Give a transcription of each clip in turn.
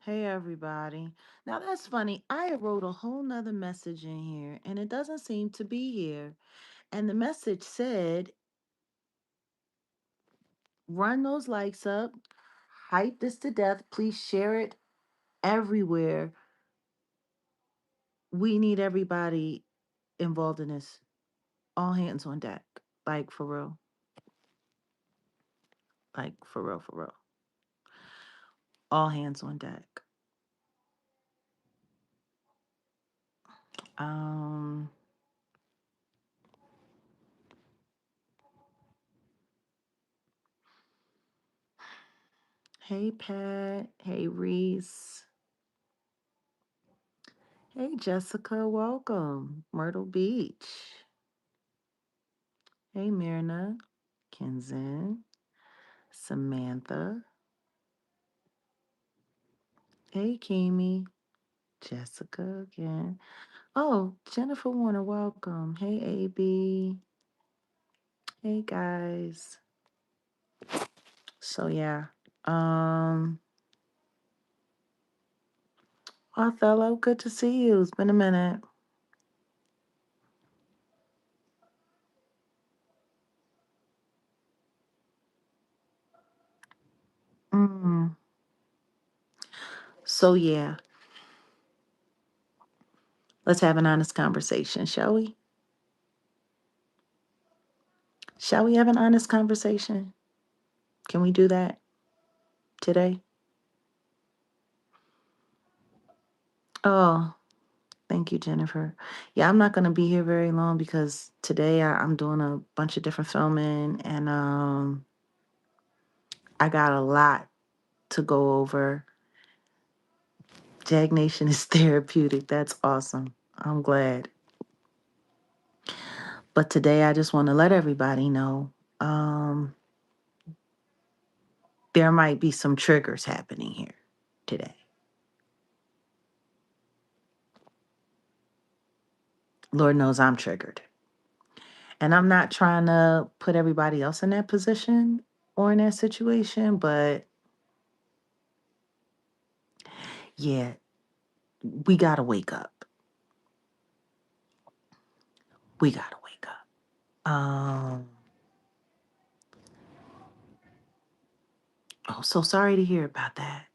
Hey everybody. Now that's funny. I wrote a whole nother message in here and it doesn't seem to be here. And the message said, run those likes up, hype this to death. Please share it everywhere. We need everybody involved in this. All hands on deck. Like for real. Like for real, for real. All hands on deck. Um, hey Pat. Hey Reese. Hey Jessica, welcome. Myrtle Beach. Hey, Myrna, Kenzen, Samantha. Hey, Kimi, Jessica again. Oh, Jennifer Warner, welcome. Hey, AB. Hey, guys. So, yeah. Um, Othello, good to see you. It's been a minute. Mm. So, yeah, let's have an honest conversation, shall we? Shall we have an honest conversation? Can we do that today? Oh, thank you, Jennifer. Yeah, I'm not going to be here very long because today I'm doing a bunch of different filming and I got a lot to go over. Jag Nation is therapeutic. That's awesome. I'm glad. But today I just want to let everybody know um, there might be some triggers happening here today. Lord knows I'm triggered. And I'm not trying to put everybody else in that position or in that situation, but yeah, we got to wake up. We got to wake up. Oh, so sorry to hear about that.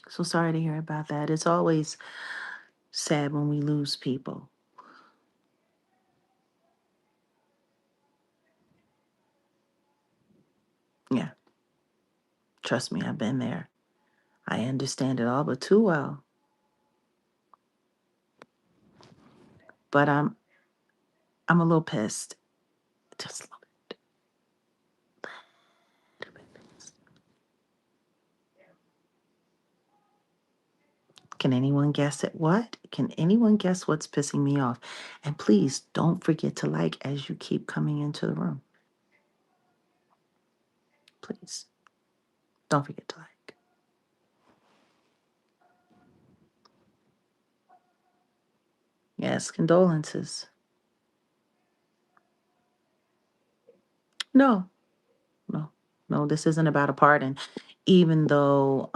So sorry to hear about that. It's always sad when we lose people. Yeah, trust me, I've been there. I understand it all but too well. But I'm a little pissed. Just a little bit pissed. Can anyone guess it? What? Can anyone guess what's pissing me off? And please don't forget to like as you keep coming into the room. Please don't forget to like. Yes, condolences. No, no, no, this isn't about a pardon. Even though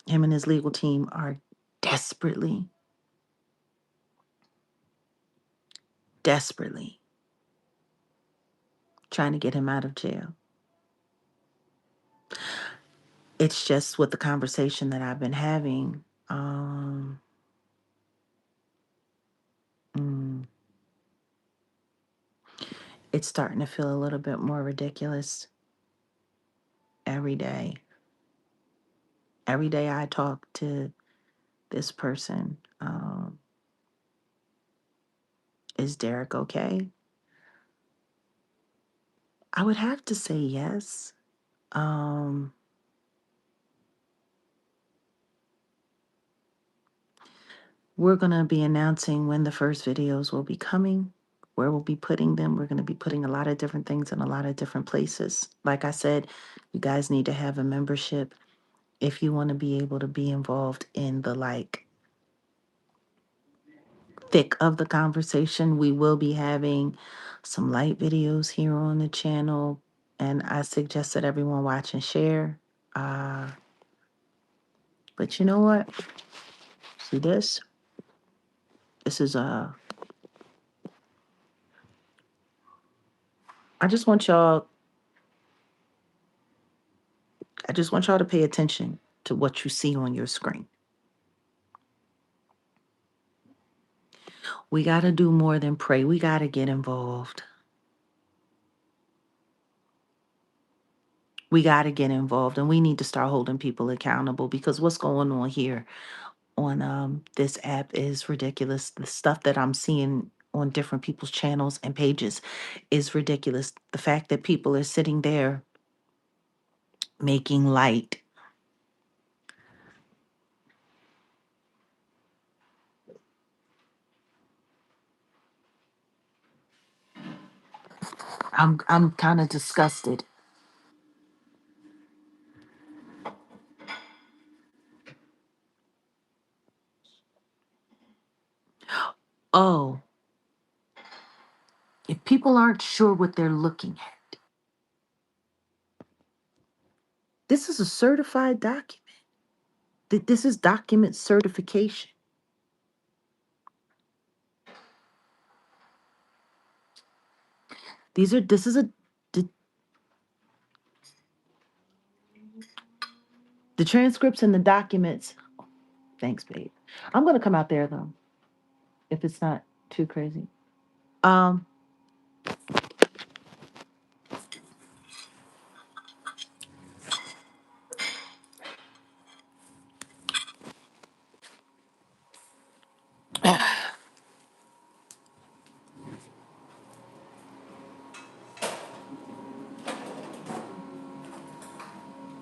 him and his legal team are desperately, desperately trying to get him out of jail. It's just with the conversation that I've been having. Mm, it's starting to feel a little bit more ridiculous every day. Every day I talk to this person. Is Derrick okay? I would have to say yes. Um, we're going to be announcing when the first videos will be coming, where we'll be putting them. We're going to be putting a lot of different things in a lot of different places. Like I said, you guys need to have a membership if you want to be able to be involved in the thick of the conversation. We will be having some light videos here on the channel, and I suggest that everyone watch and share. Uh, But you know what? See this? This is I just want y'all I just want y'all to pay attention to what you see on your screen. We got to do more than pray. We got to get involved. We got to get involved, and we need to start holding people accountable, because what's going on here on this app is ridiculous. The stuff that I'm seeing on different people's channels and pages is ridiculous. The fact that people are sitting there making light. I'm kind of disgusted. Oh, if people aren't sure what they're looking at, this is a certified document. This is document certification. This is the transcripts and the documents. Thanks, babe. I'm gonna come out there though, if it's not too crazy. Um,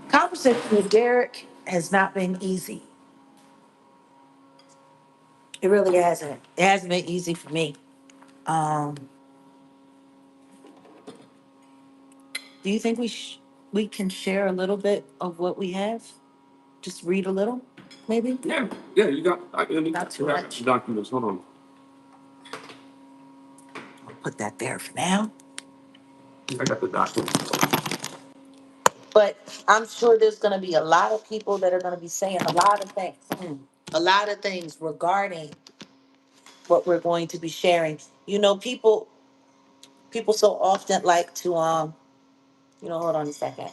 conversation with Derrick has not been easy. It really hasn't. It hasn't been easy for me. Um, do you think we can share a little bit of what we have? Just read a little, maybe? Yeah, yeah, you got, Not too much. documents, hold on. I'll put that there for now. I got the documents. But I'm sure there's going to be a lot of people that are going to be saying a lot of things, a lot of things regarding what we're going to be sharing. You know, people so often like to hold on a second.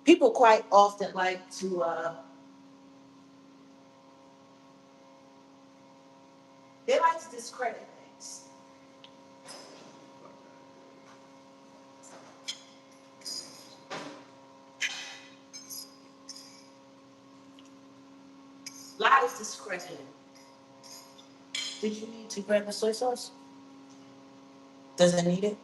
People quite often like to they like to discredit things. A lot is discredited. Did you need to grab the soy sauce? Does it need it?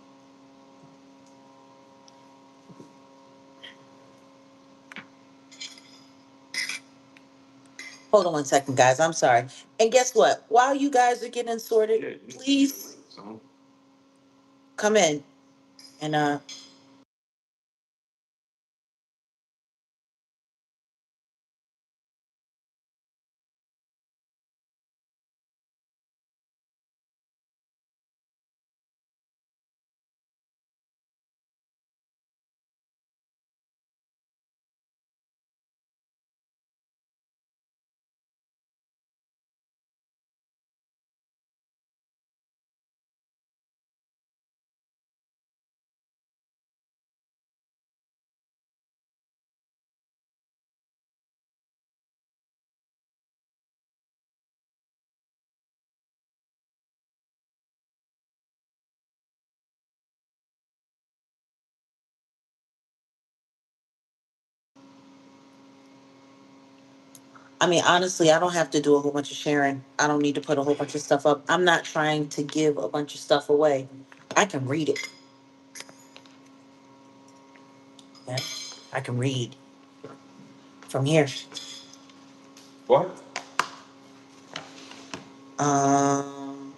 Hold on one second, guys. I'm sorry. And guess what? While you guys are getting sorted, Yeah, please so, come in and I mean, honestly, I don't have to do a whole bunch of sharing. I don't need to put a whole bunch of stuff up. I'm not trying to give a bunch of stuff away. I can read it. Yeah? I can read from here. what? Um,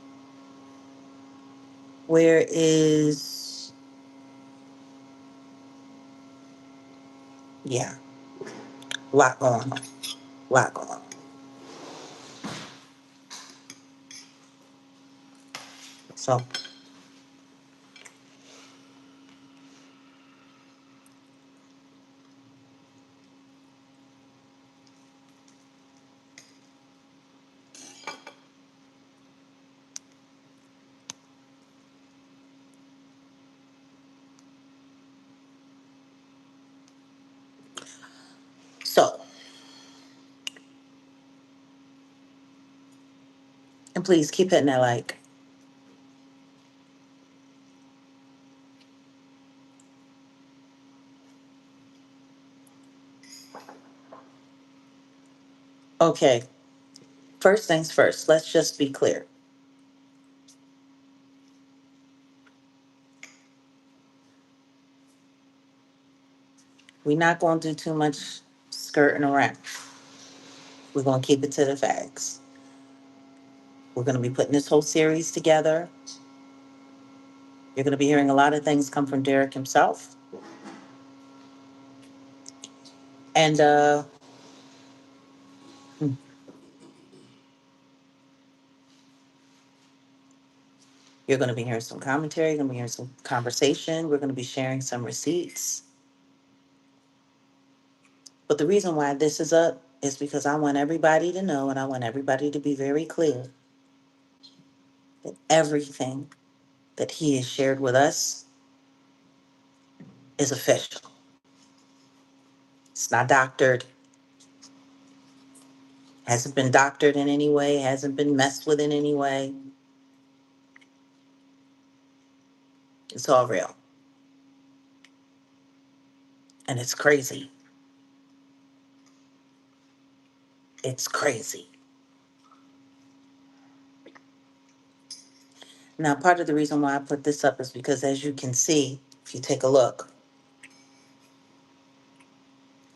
where is, yeah, lot going on. Lot going on. So, And please keep hitting that like. Okay, first things first, let's just be clear. We're not going to do too much skirting around. We're going to keep it to the facts. We're going to be putting this whole series together. You're going to be hearing a lot of things come from Derrick himself. And you're going to be hearing some commentary. You're going to be hearing some conversation. We're going to be sharing some receipts. But the reason why this is up is because I want everybody to know and I want everybody to be very clear that everything that he has shared with us is official. It's not doctored, hasn't been doctored in any way, hasn't been messed with in any way. It's all real. And it's crazy. It's crazy. Now, part of the reason why I put this up is because, as you can see, if you take a look,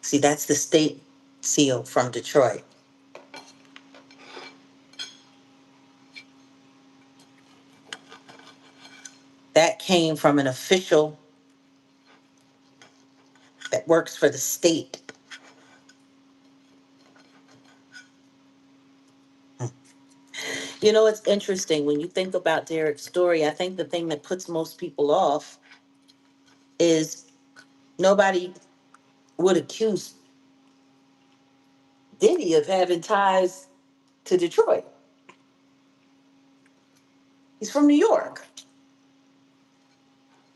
see, that's the state seal from Detroit. That came from an official that works for the state. You know, it's interesting when you think about Derrick's story. I think the thing that puts most people off is nobody would accuse Diddy of having ties to Detroit. He's from New York.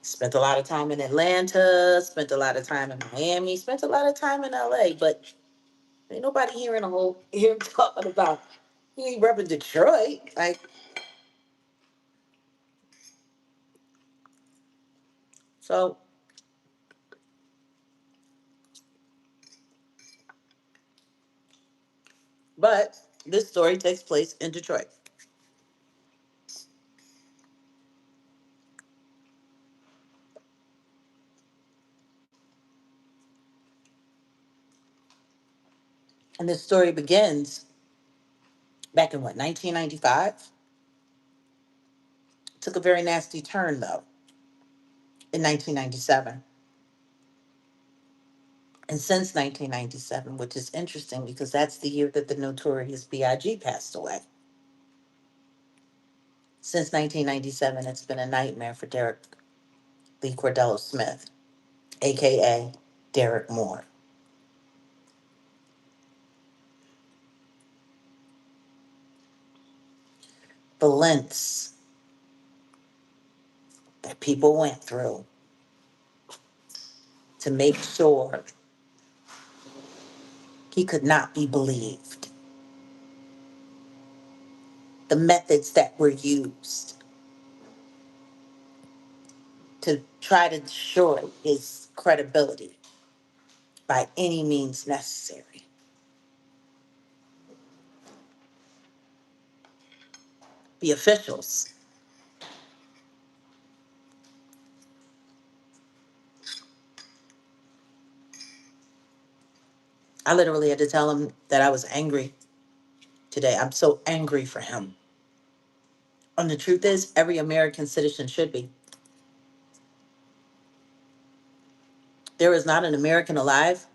Spent a lot of time in Atlanta, spent a lot of time in Miami, spent a lot of time in LA, but ain't nobody hearing a whole here talking about he ain't repping Detroit. Like, so, but this story takes place in Detroit. And this story begins back in what, 1995? Took a very nasty turn though in 1997. And since 1997, which is interesting because that's the year that the notorious B.I.G. passed away. Since 1997, it's been a nightmare for Derrick Lee Cardello-Smith, aka Derrick Moore. The lengths that people went through to make sure he could not be believed. The methods that were used to try to destroy his credibility by any means necessary. The officials, I literally had to tell him that I was angry today. I'm so angry for him. And the truth is, every American citizen should be. There is not an American alive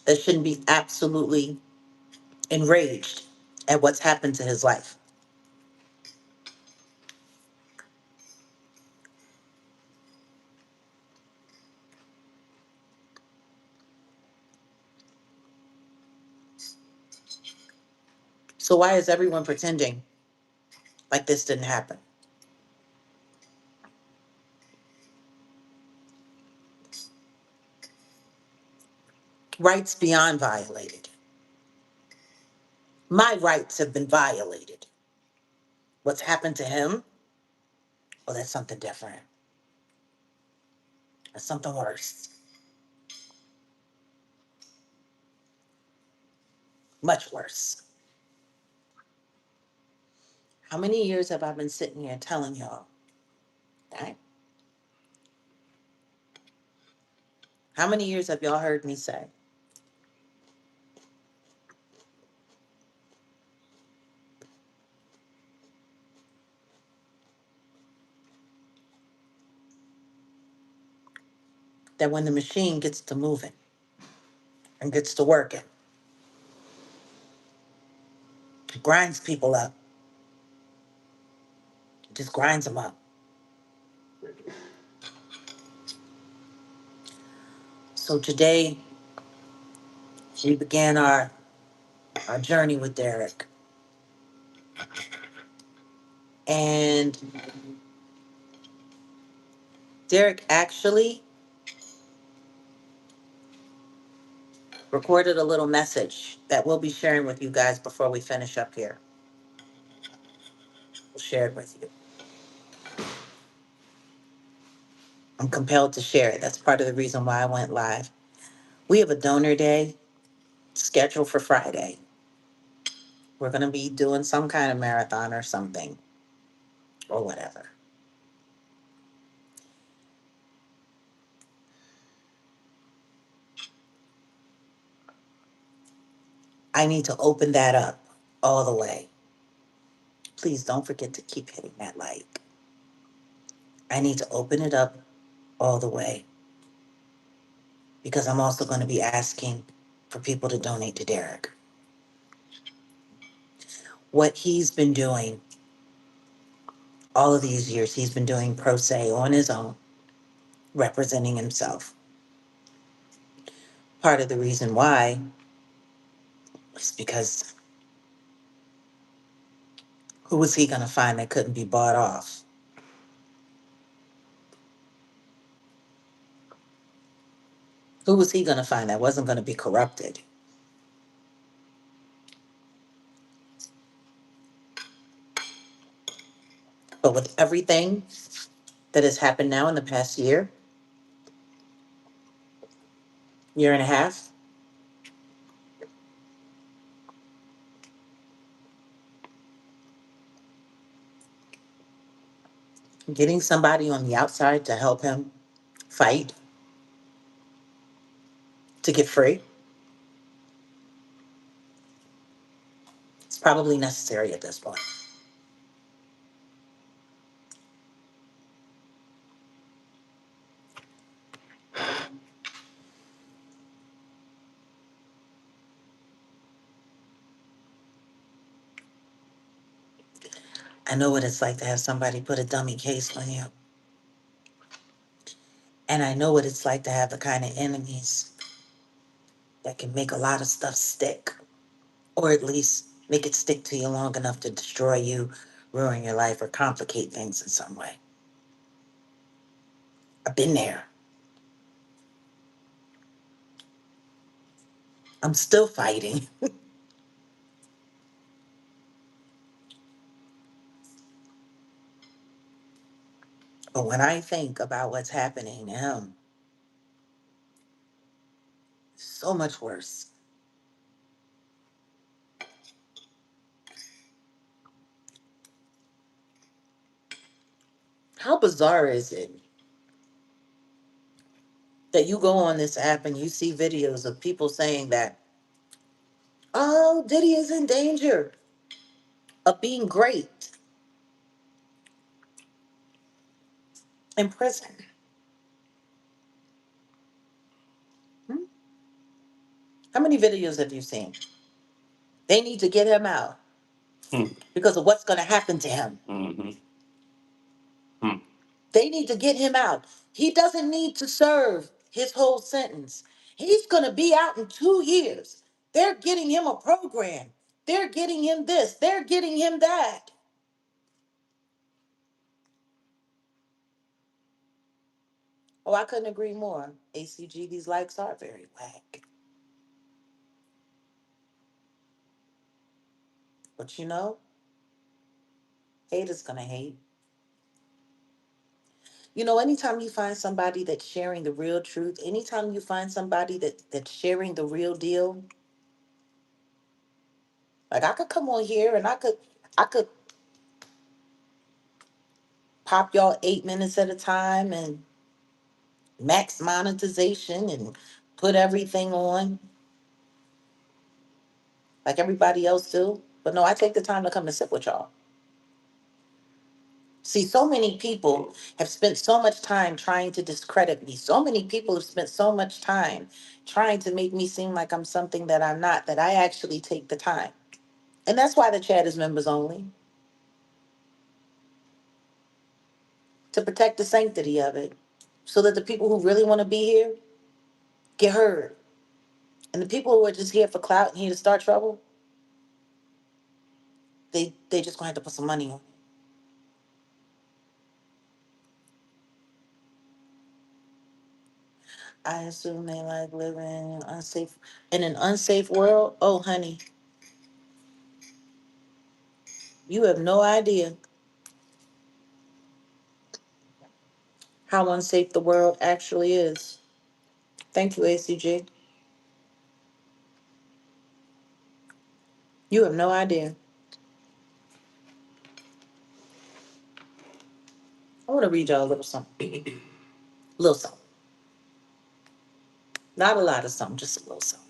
that shouldn't be absolutely enraged at what's happened to his life. So why is everyone pretending like this didn't happen? Rights beyond violated. My rights have been violated. What's happened to him? Oh, that's something different. That's something worse. Much worse. How many years have I been sitting here telling y'all? Right? How many years have y'all heard me say that when the machine gets to moving and gets to working, it grinds people up, it just grinds them up. So today we began our journey with Derrick. And Derrick actually recorded a little message that we'll be sharing with you guys before we finish up here. We'll share it with you. I'm compelled to share it. That's part of the reason why I went live. We have a donor day scheduled for Friday. We're going to be doing some kind of marathon or something or whatever. I need to open that up all the way. Please don't forget to keep hitting that like. I need to open it up all the way because I'm also going to be asking for people to donate to Derrick. What he's been doing all of these years, he's been doing pro se on his own, representing himself. Part of the reason why is because who was he going to find that couldn't be bought off? Who was he going to find that wasn't going to be corrupted? But with everything that has happened now in the past year and a half, getting somebody on the outside to help him fight to get free, it's probably necessary at this point. I know what it's like to have somebody put a dummy case on you. And I know what it's like to have the kind of enemies that can make a lot of stuff stick, or at least make it stick to you long enough to destroy you, ruin your life, or complicate things in some way. I've been there. I'm still fighting. But when I think about what's happening to him, so much worse. How bizarre is it that you go on this app and you see videos of people saying that, oh, Diddy is in danger of being great in prison? Hmm? How many videos have you seen? They need to get him out Hmm. because of what's going to happen to him. Mm-hmm. Hmm. They need to get him out. He doesn't need to serve his whole sentence. He's going to be out in 2 years. They're getting him a program. They're getting him this. They're getting him that. Oh, I couldn't agree more. ACG, these likes are very whack. But you know, Haters gonna hate. You know, anytime you find somebody that's sharing the real truth, anytime you find somebody that's sharing the real deal, like I could come on here and I could pop y'all 8 minutes at a time and max monetization and put everything on like everybody else do. But no, I take the time to come and sit with y'all. See, so many people have spent so much time trying to discredit me. So many people have spent so much time trying to make me seem like I'm something that I'm not, that I actually take the time. And that's why the chat is members only, to protect the sanctity of it, so that the people who really want to be here get heard. And the people who are just here for clout and here to start trouble, they just gonna have to put some money on it. I assume they like living in an unsafe world. Oh, honey, you have no idea how unsafe the world actually is. Thank you, ACG. You have no idea. I want to read y'all a little something. Little something. Not a lot of something, just a little something.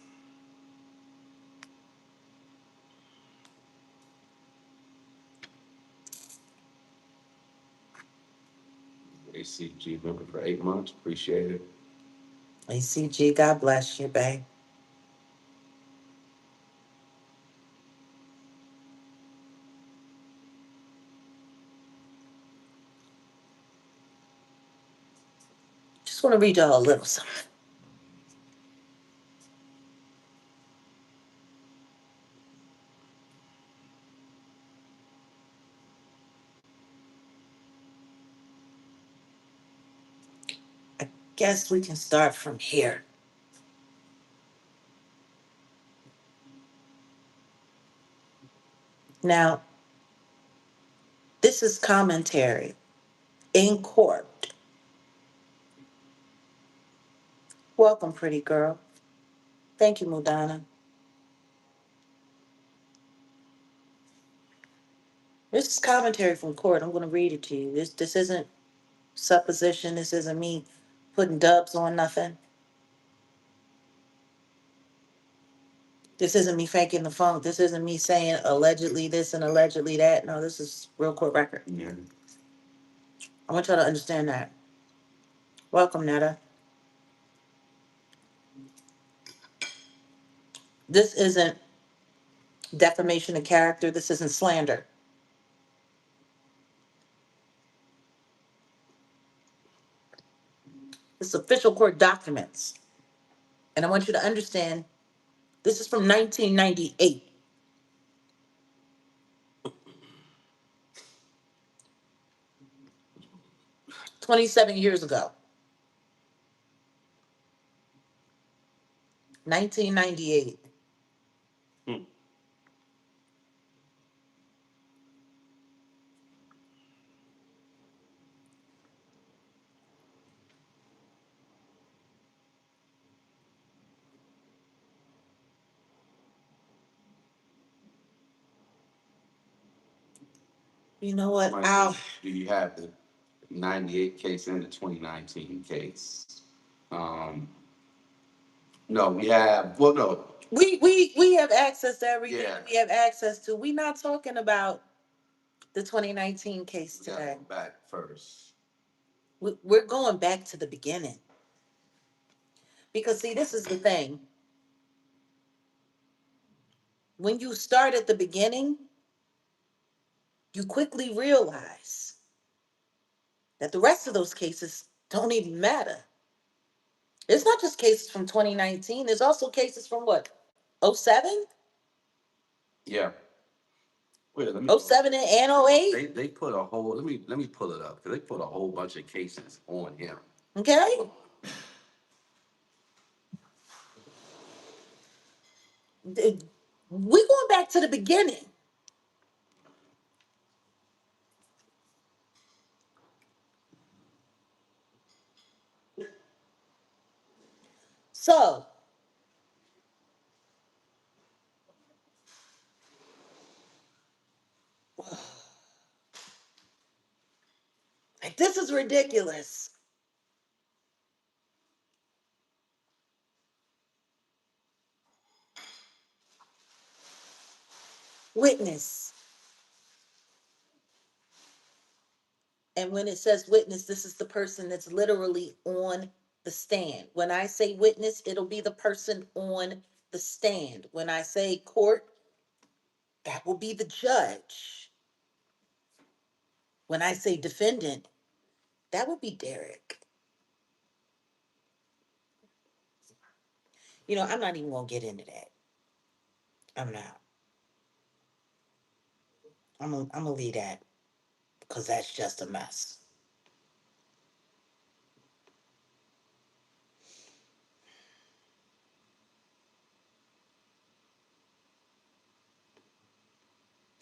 ACG member for 8 months. Appreciate it. ACG, God bless you, babe. Just want to read y'all a little something. I guess we can start from here. Now, this is commentary in court. Welcome, pretty girl. Thank you, Mudana. This is commentary from court. I'm going to read it to you. This isn't supposition. This isn't me putting dubs on nothing. This isn't me faking the funk. This isn't me saying allegedly this and allegedly that. No, this is real court record. Yeah. I want y'all to understand that. Welcome, Netta. This isn't defamation of character. This isn't slander. This is official court documents. And I want you to understand this is from 1998, 27 years ago. 1998. Hmm. You know what? Somebody Ow. says, do you have the 98 case and the 2019 case? Um, no, we have, well, no. We have access to everything Yeah. we have access to. We're not talking about the 2019 case We got to today. go back first. We're going back to the beginning. Because, see, this is the thing. When you start at the beginning, you quickly realize that the rest of those cases don't even matter. It's not just cases from 2019. There's also cases from what? '07? Yeah. Wait, let me. '07 and '08? They put a whole. Let me pull it up because they put a whole bunch of cases on him. Okay? We're going back to the beginning. So, like, this is ridiculous. Witness. And when it says witness, this is the person that's literally on the stand. When I say witness, it'll be the person on the stand. When I say court, that will be the judge. When I say defendant, that would be Derrick. I'm not even going to get into that. I'm not. I'm gonna leave that because that's just a mess.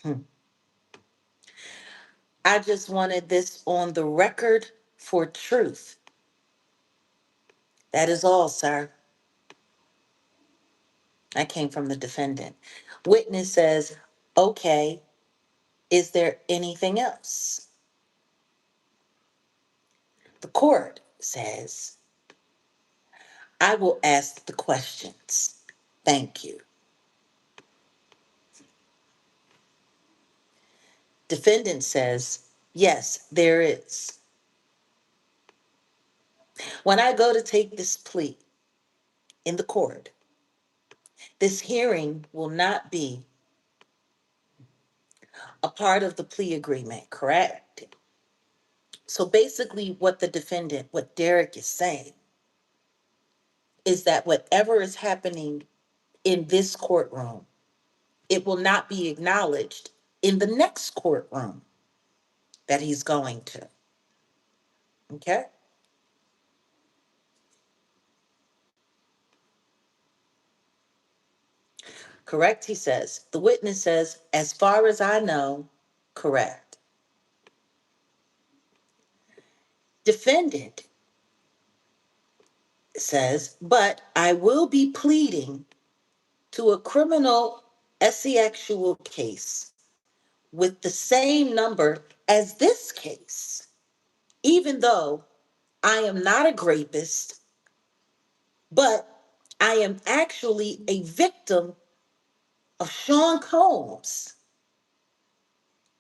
Hmm. I just wanted this on the record for truth. That is all, sir. I came from the defendant. Witness says, okay, is there anything else? The court says, I will ask the questions. Thank you. Defendant says, yes, there is. When I go to take this plea in the court, this hearing will not be a part of the plea agreement, correct? So basically, what the defendant, what Derrick is saying, is that whatever is happening in this courtroom, it will not be acknowledged in the next courtroom that he's going to. Okay? Correct, he says. The witness says, as far as I know, correct. Defendant says, but I will be pleading to a criminal sexual case with the same number as this case, even though I am not a rapist, but I am actually a victim of Sean Combs,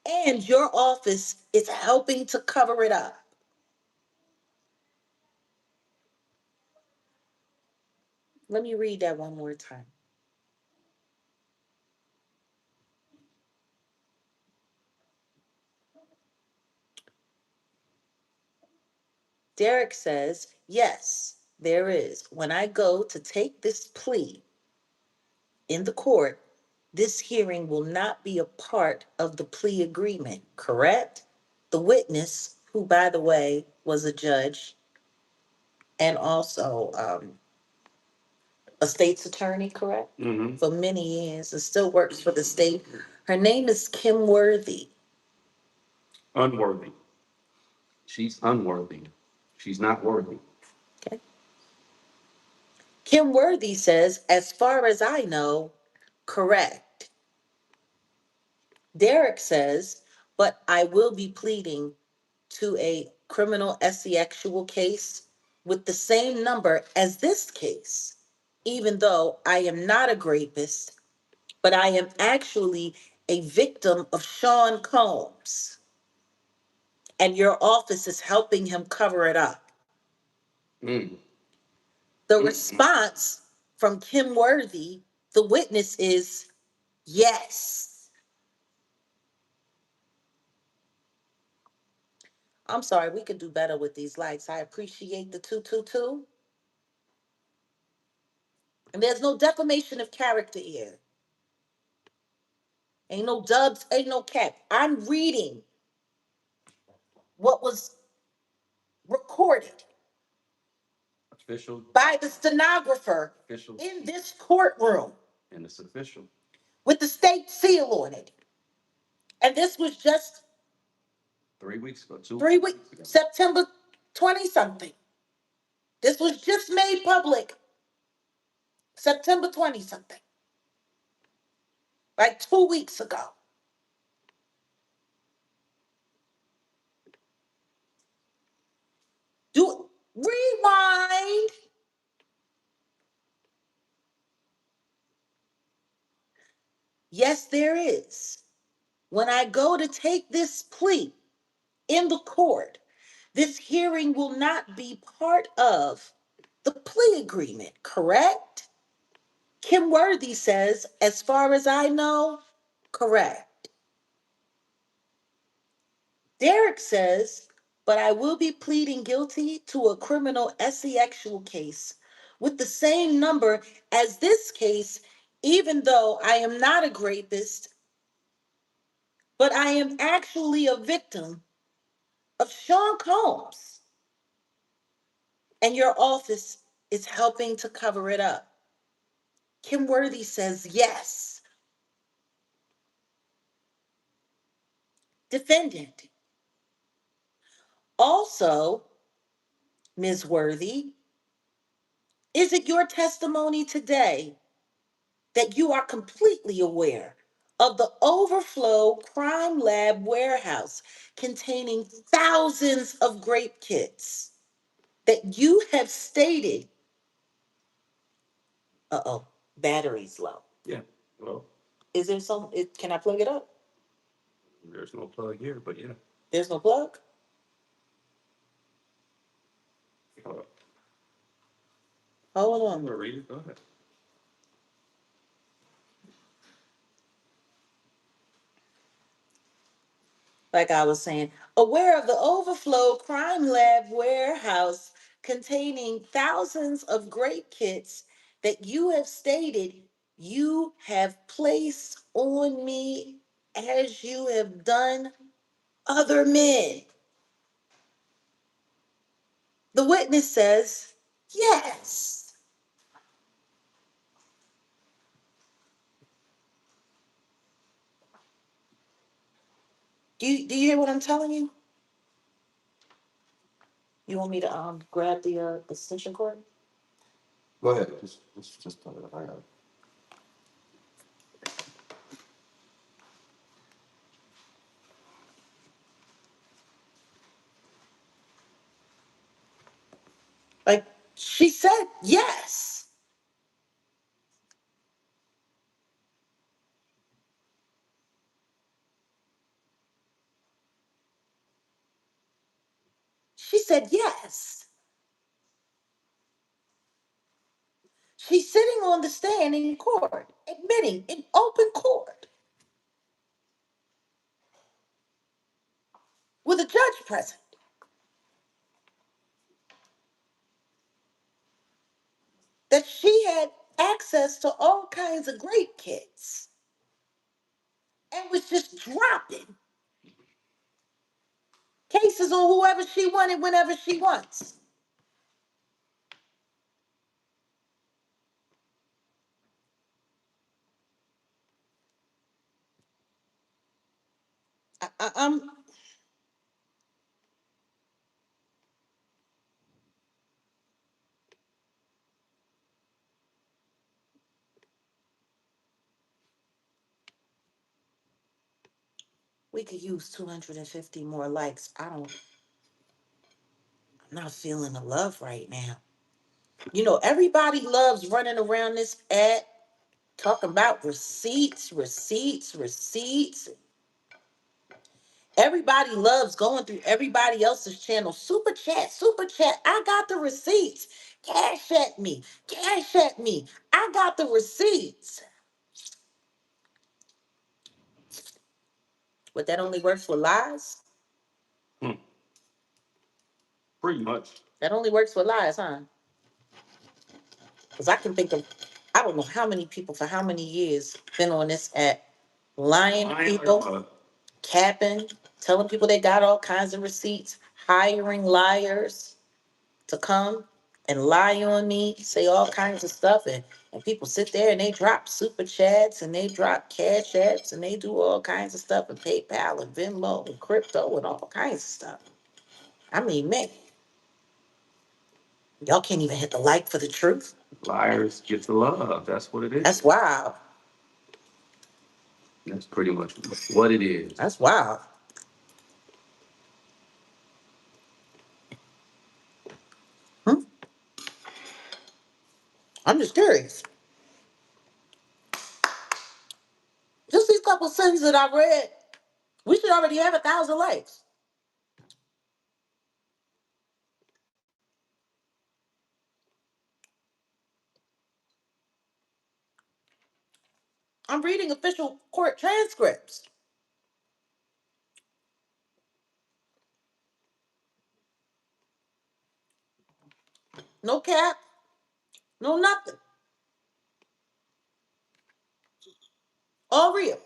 and your office is helping to cover it up. Let me read that one more time. Derrick says, yes, there is. When I go to take this plea in the court, this hearing will not be a part of the plea agreement, correct? The witness, who, by the way, was a judge and also a state's attorney, correct? Mm-hmm. For many years and still works for the state. Her name is Kim Worthy. Unworthy. She's unworthy. She's not worthy. Okay. Kim Worthy says, as far as I know, correct. Derrick says, but I will be pleading to a criminal sexual case with the same number as this case, even though I am not a rapist, but I am actually a victim of Sean Combs, and your office is helping him cover it up. Mm. The response from Kim Worthy, the witness, is yes. I'm sorry, we could do better with these likes. I appreciate the 222. And there's no defamation of character here. Ain't no dubs, ain't no cap. I'm reading what was recorded Official by the stenographer official in this courtroom and it's official with the state seal on it. And this was just 3 weeks ago, 3 weeks ago, September 20 something. This was just made public. September 20 something, like 2 weeks ago. Do rewind. Yes, there is. When I go to take this plea in the court, this hearing will not be part of the plea agreement, correct? Kim Worthy says, as far as I know, correct. Derrick says, but I will be pleading guilty to a criminal sexual case with the same number as this case, even though I am not a rapist, but I am actually a victim of Sean Combs. And your office is helping to cover it up. Kim Worthy says yes. Defendant. Also, Ms. Worthy, is it your testimony today that you are completely aware of the overflow crime lab warehouse containing thousands of grape kits that you have stated, uh-oh, battery's low. Yeah, well, Is there can I plug it up? there's no plug here, but yeah. There's no plug? Hold Hold on. on. Read it. Go ahead. Like I was saying, aware of the overflow crime lab warehouse containing thousands of grape kits that you have stated you have placed on me as you have done other men. The witness says, yes. Do you hear what I'm telling you? You want me to grab the extension cord? Go ahead. Just tell it. I got it. Like, she said yes. She said yes. She's sitting on the stand in court, admitting in open court with a judge present that she had access to all kinds of grape kits and was just dropping cases on whoever she wanted whenever she wants. I'm we could use 250 more likes. I'm not feeling the love right now. You know, everybody loves running around this ad talking about receipts, receipts, receipts. Everybody loves going through everybody else's channel. Super chat, super chat. I got the receipts. Cash at me. Cash at me. I got the receipts. But that only works for lies? Hmm. Pretty much. That only works for lies, huh? Because I can think of, I don't know how many people for how many years been on this app lying to people, capping, telling people they got all kinds of receipts, hiring liars to come and lie on me, say all kinds of stuff, and people sit there and they drop super chats and they drop cash apps and they do all kinds of stuff and PayPal and Venmo and crypto and all kinds of stuff. I mean, man, Y'all can't even hit the like for the truth. Liars get the love. That's what it is. That's wild. That's pretty much what it is. That's wild. Hmm? I'm just curious. Just these couple sentences that I read, we should already have 1,000 likes. I'm reading official court transcripts. No cap, no nothing. All real.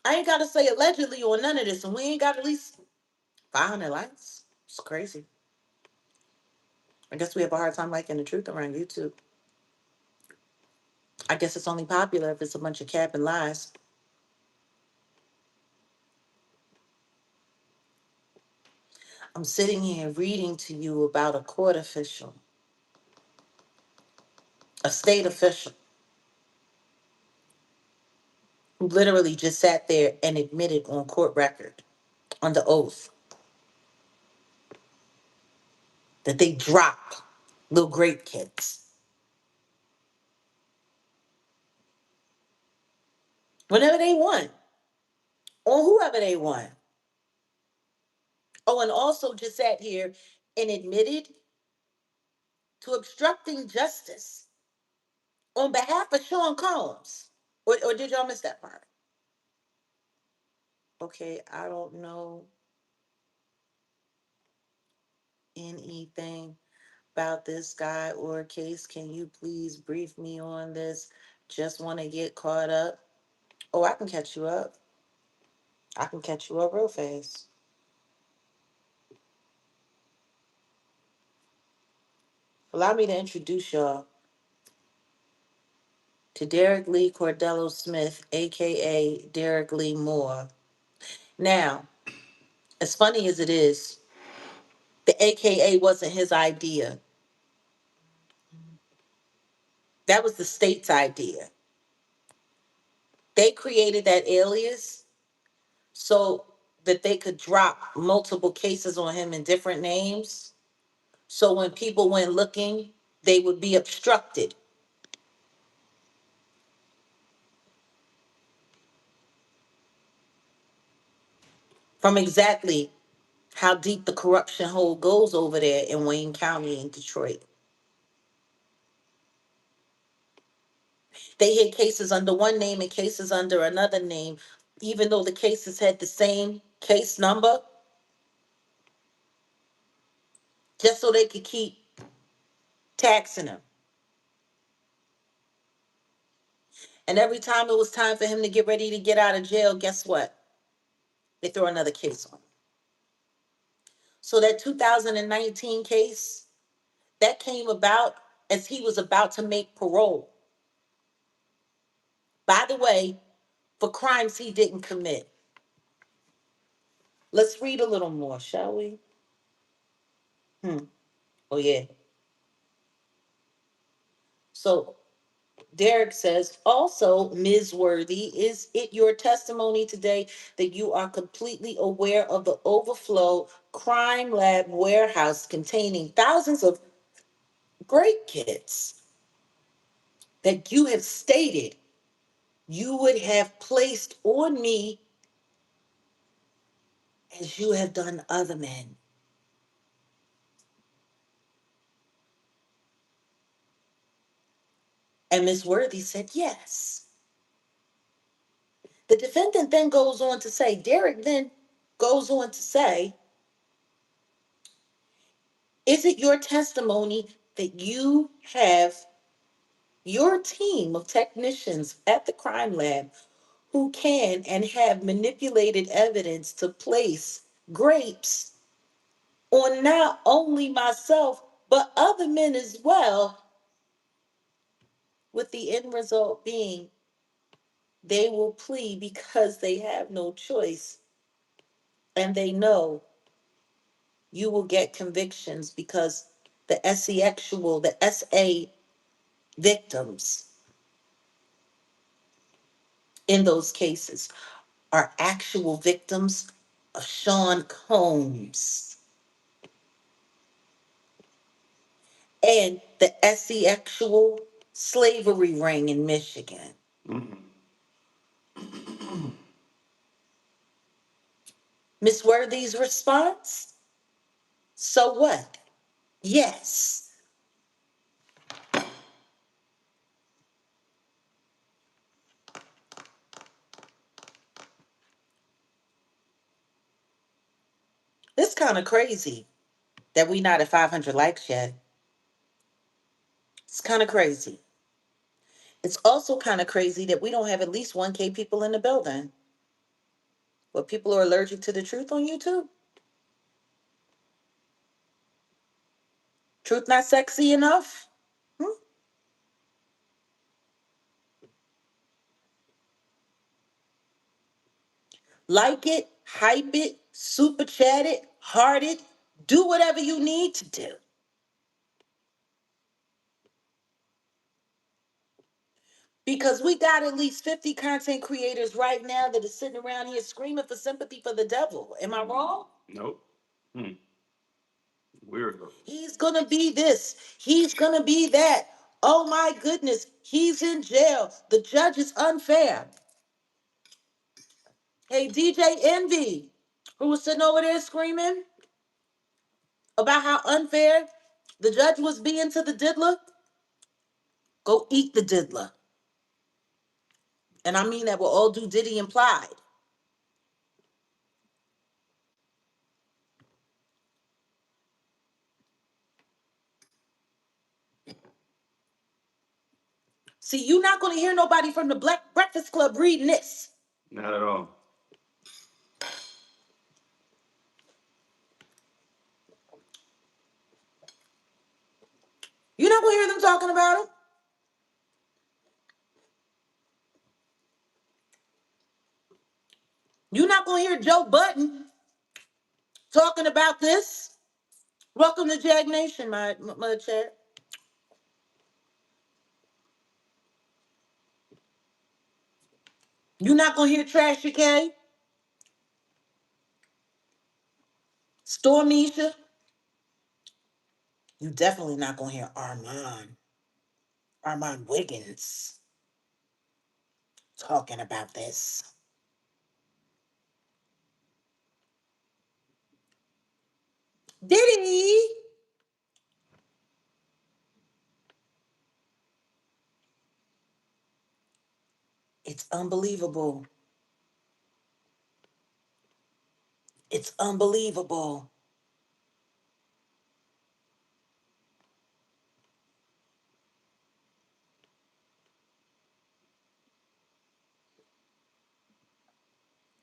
I ain't got to say allegedly or none of this, and we ain't got at least 500 likes. It's crazy. I guess we have a hard time liking the truth around YouTube. I guess it's only popular if it's a bunch of cap and lies. I'm sitting here reading to you about a court official, a state official, who literally just sat there and admitted on court record, under oath, that they dropped little grape kids whenever they want, or whoever they want. Oh, and also just sat here and admitted to obstructing justice on behalf of Sean Combs. Or did y'all miss that part? Okay, I don't know anything about this guy or case. Can you please brief me on this? Just want to get caught up. Oh, I can catch you up. I can catch you up real fast. Allow me to introduce y'all to Derrick Lee Cardello-Smith, aka Derrick Lee Moore. Now, as funny as it is, the AKA wasn't his idea. That was the state's idea. They created that alias so that they could drop multiple cases on him in different names. So when people went looking, they would be obstructed. From exactly how deep the corruption hole goes over there in Wayne County in Detroit. They had cases under one name and cases under another name, even though the cases had the same case number, just so they could keep taxing him. And every time it was time for him to get ready to get out of jail, guess what? They throw another case on him. So that 2019 case, that came about as he was about to make parole. By the way, for crimes he didn't commit. Let's read a little more, shall we? Oh, yeah. So Derrick says, also, Ms. Worthy, is it your testimony today that you are completely aware of the overflow crime lab warehouse containing thousands of great kits that you have stated you would have placed on me as you have done other men? And Ms. Worthy said, yes. The defendant then goes on to say, Derrick then goes on to say, is it your testimony that you have your team of technicians at the crime lab who can and have manipulated evidence to place grapes on not only myself, but other men as well, with the end result being they will plead because they have no choice and they know you will get convictions because the SA victims in those cases are actual victims of Sean Combs and the SE actual slavery ring in Michigan. Mhm. Miss Worthy's response? So what? Yes. It's kind of crazy that we not at 500 likes yet. It's kind of crazy. It's also kind of crazy that we don't have at least 1K people in the building. But people are allergic to the truth on YouTube? Truth not sexy enough? Hmm? Like it, hype it, super chat it, heart it, do whatever you need to do. Because we got at least 50 content creators right now that are sitting around here screaming for sympathy for the devil. Am I wrong? Nope. Hmm. Weirdo. He's gonna be this. He's gonna be that. Oh my goodness. He's in jail. The judge is unfair. Hey, DJ Envy, who was sitting over there screaming about how unfair the judge was being to the diddler, go eat the diddler. And I mean that with all due diddy implied. See, you're not gonna hear nobody from the Black Breakfast Club reading this. Not at all. You're not gonna hear them talking about it. You're not gonna hear Joe Budden talking about this. Welcome to Jag Nation, my chat. You're not gonna hear Trashy K, Stormisha. You definitely not gonna hear Armand Wiggins talking about this. Diddy, it's unbelievable. It's unbelievable.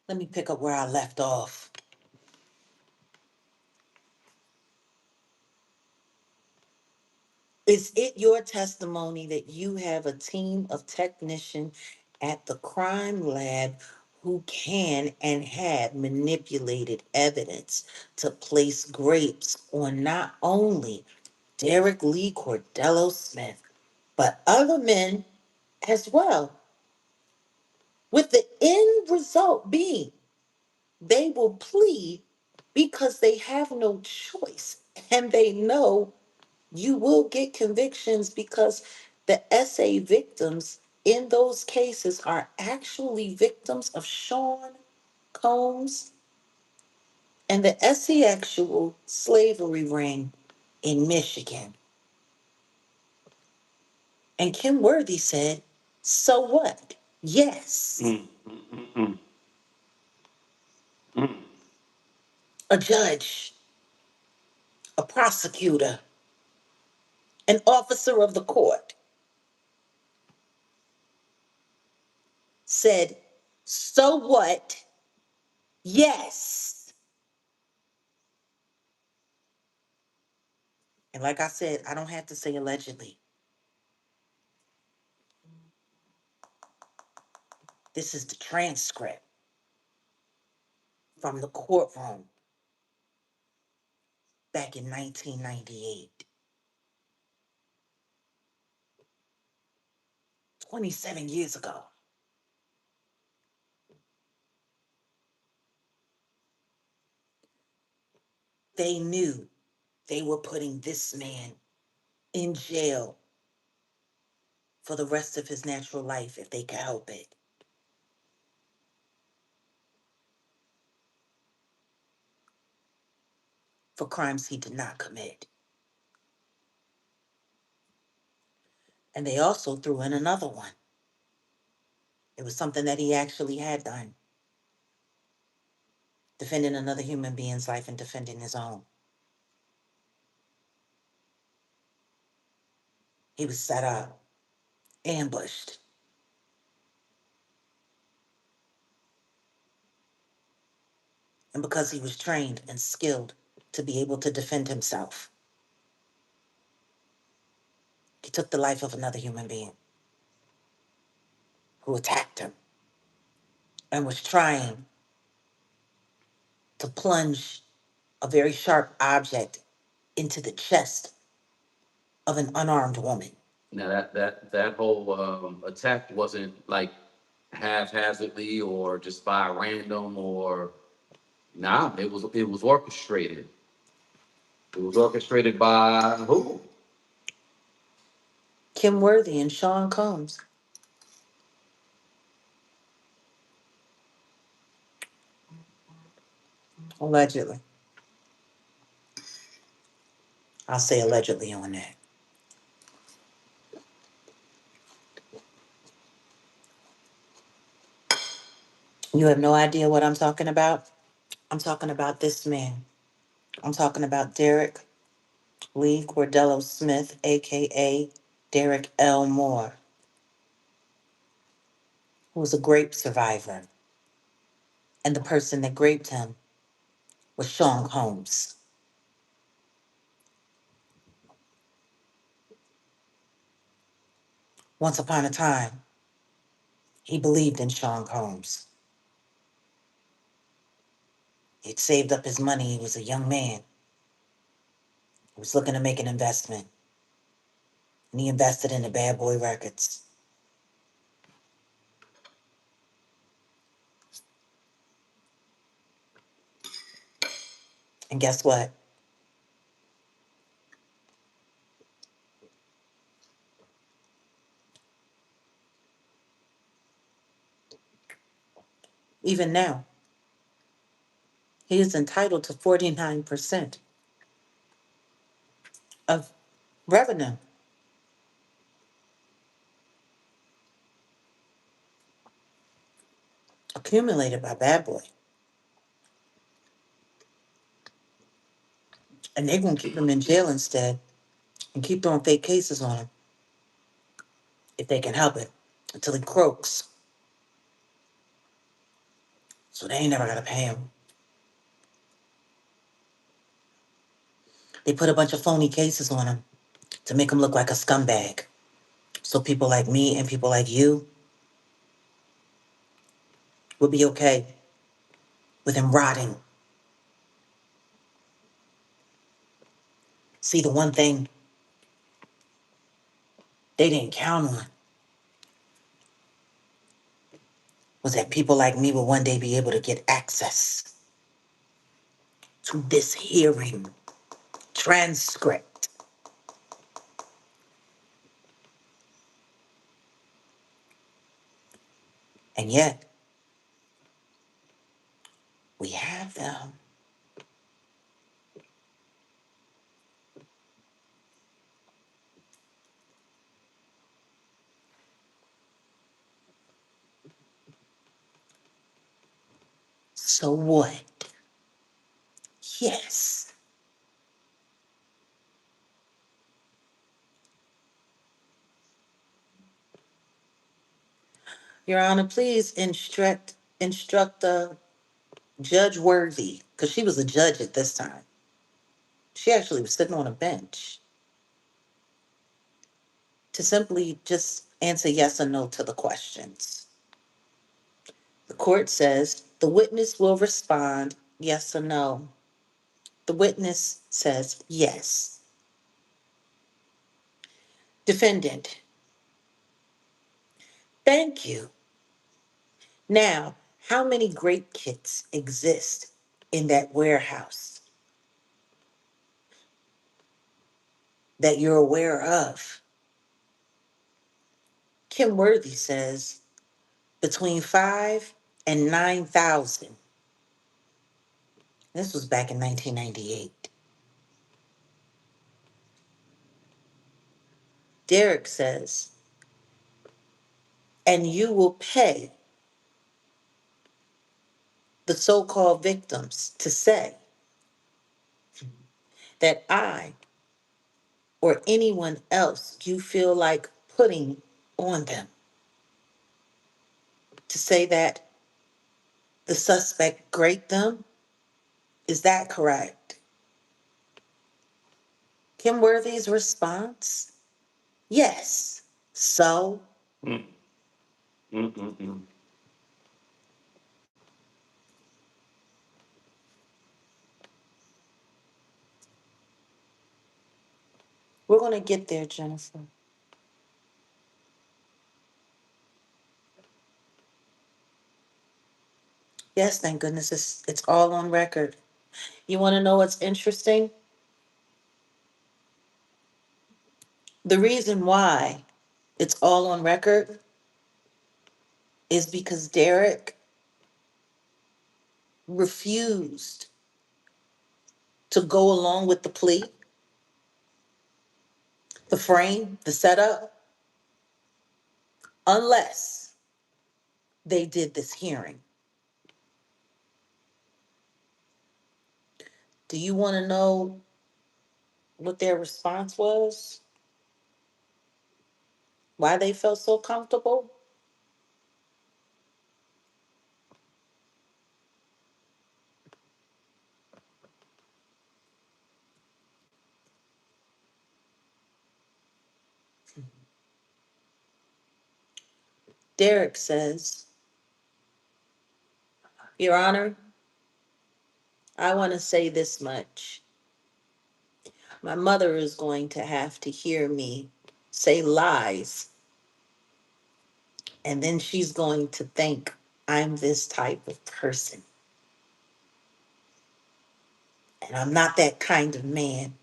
Let me pick up where I left off. Is it your testimony that you have a team of technicians at the crime lab who can and have manipulated evidence to place grapes on not only Derrick Lee Cordello-Smith, but other men as well, with the end result being they will plead because they have no choice and they know you will get convictions because the SA victims in those cases are actually victims of Sean Combs and the SE actual slavery ring in Michigan. And Kim Worthy said, so what? Yes. Mm, mm, mm, mm, mm. A judge, a prosecutor, an officer of the court said, so what? Yes. And like I said, I don't have to say allegedly. This is the transcript from the courtroom back in 1998, 27 years ago. They knew they were putting this man in jail for the rest of his natural life if they could help it. For crimes he did not commit. And they also threw in another one. It was something that he actually had done, defending another human being's life and defending his own. He was set up, ambushed. And because he was trained and skilled to be able to defend himself, he took the life of another human being who attacked him and was trying to plunge a very sharp object into the chest of an unarmed woman. Now that whole attack wasn't like haphazardly or just by random or nah. It was orchestrated. It was orchestrated by who? Kim Worthy and Sean Combs, allegedly. I'll say allegedly on that. You have no idea what I'm talking about? I'm talking about this man. I'm talking about Derrick Lee Cardello-Smith, aka Derrick L. Moore, who was a grape survivor. And the person that raped him was Sean Combs. Once upon a time, he believed in Sean Combs. He'd saved up his money. He was a young man. He was looking to make an investment. And he invested in the Bad Boy Records. And guess what? Even now, he is entitled to 49% of revenue accumulated by Bad Boy. And they're going to keep him in jail instead and keep throwing fake cases on him if they can help it until he croaks. So they ain't never got to pay him. They put a bunch of phony cases on him to make him look like a scumbag. So people like me and people like you will be okay with him rotting. See, the one thing they didn't count on was that people like me will one day be able to get access to this hearing transcript. And yet, we have them. So what? Yes. Your Honor, please instruct Judge Worthy, because she was a judge at this time. She actually was sitting on a bench to simply just answer yes or no to the questions. The court says the witness will respond yes or no. The witness says yes. Defendant, thank you. Now, how many grape kits exist in that warehouse that you're aware of? Kim Worthy says between 5 and 9,000. This was back in 1998. Derrick says, and you will pay the so called victims to say that I or anyone else you feel like putting on them to say that the suspect raped them. Is that correct? Kim Worthy's response, yes. So Mm, mm, mm, mm. we're going to get there, Jennifer. Yes, thank goodness it's all on record. You want to know what's interesting? The reason why it's all on record is because Derrick refused to go along with the plea, the frame, the setup, unless they did this hearing. Do you want to know what their response was? Why they felt so comfortable? Derrick says, Your Honor, I want to say this much. My mother is going to have to hear me say lies, and then she's going to think I'm this type of person. And I'm not that kind of man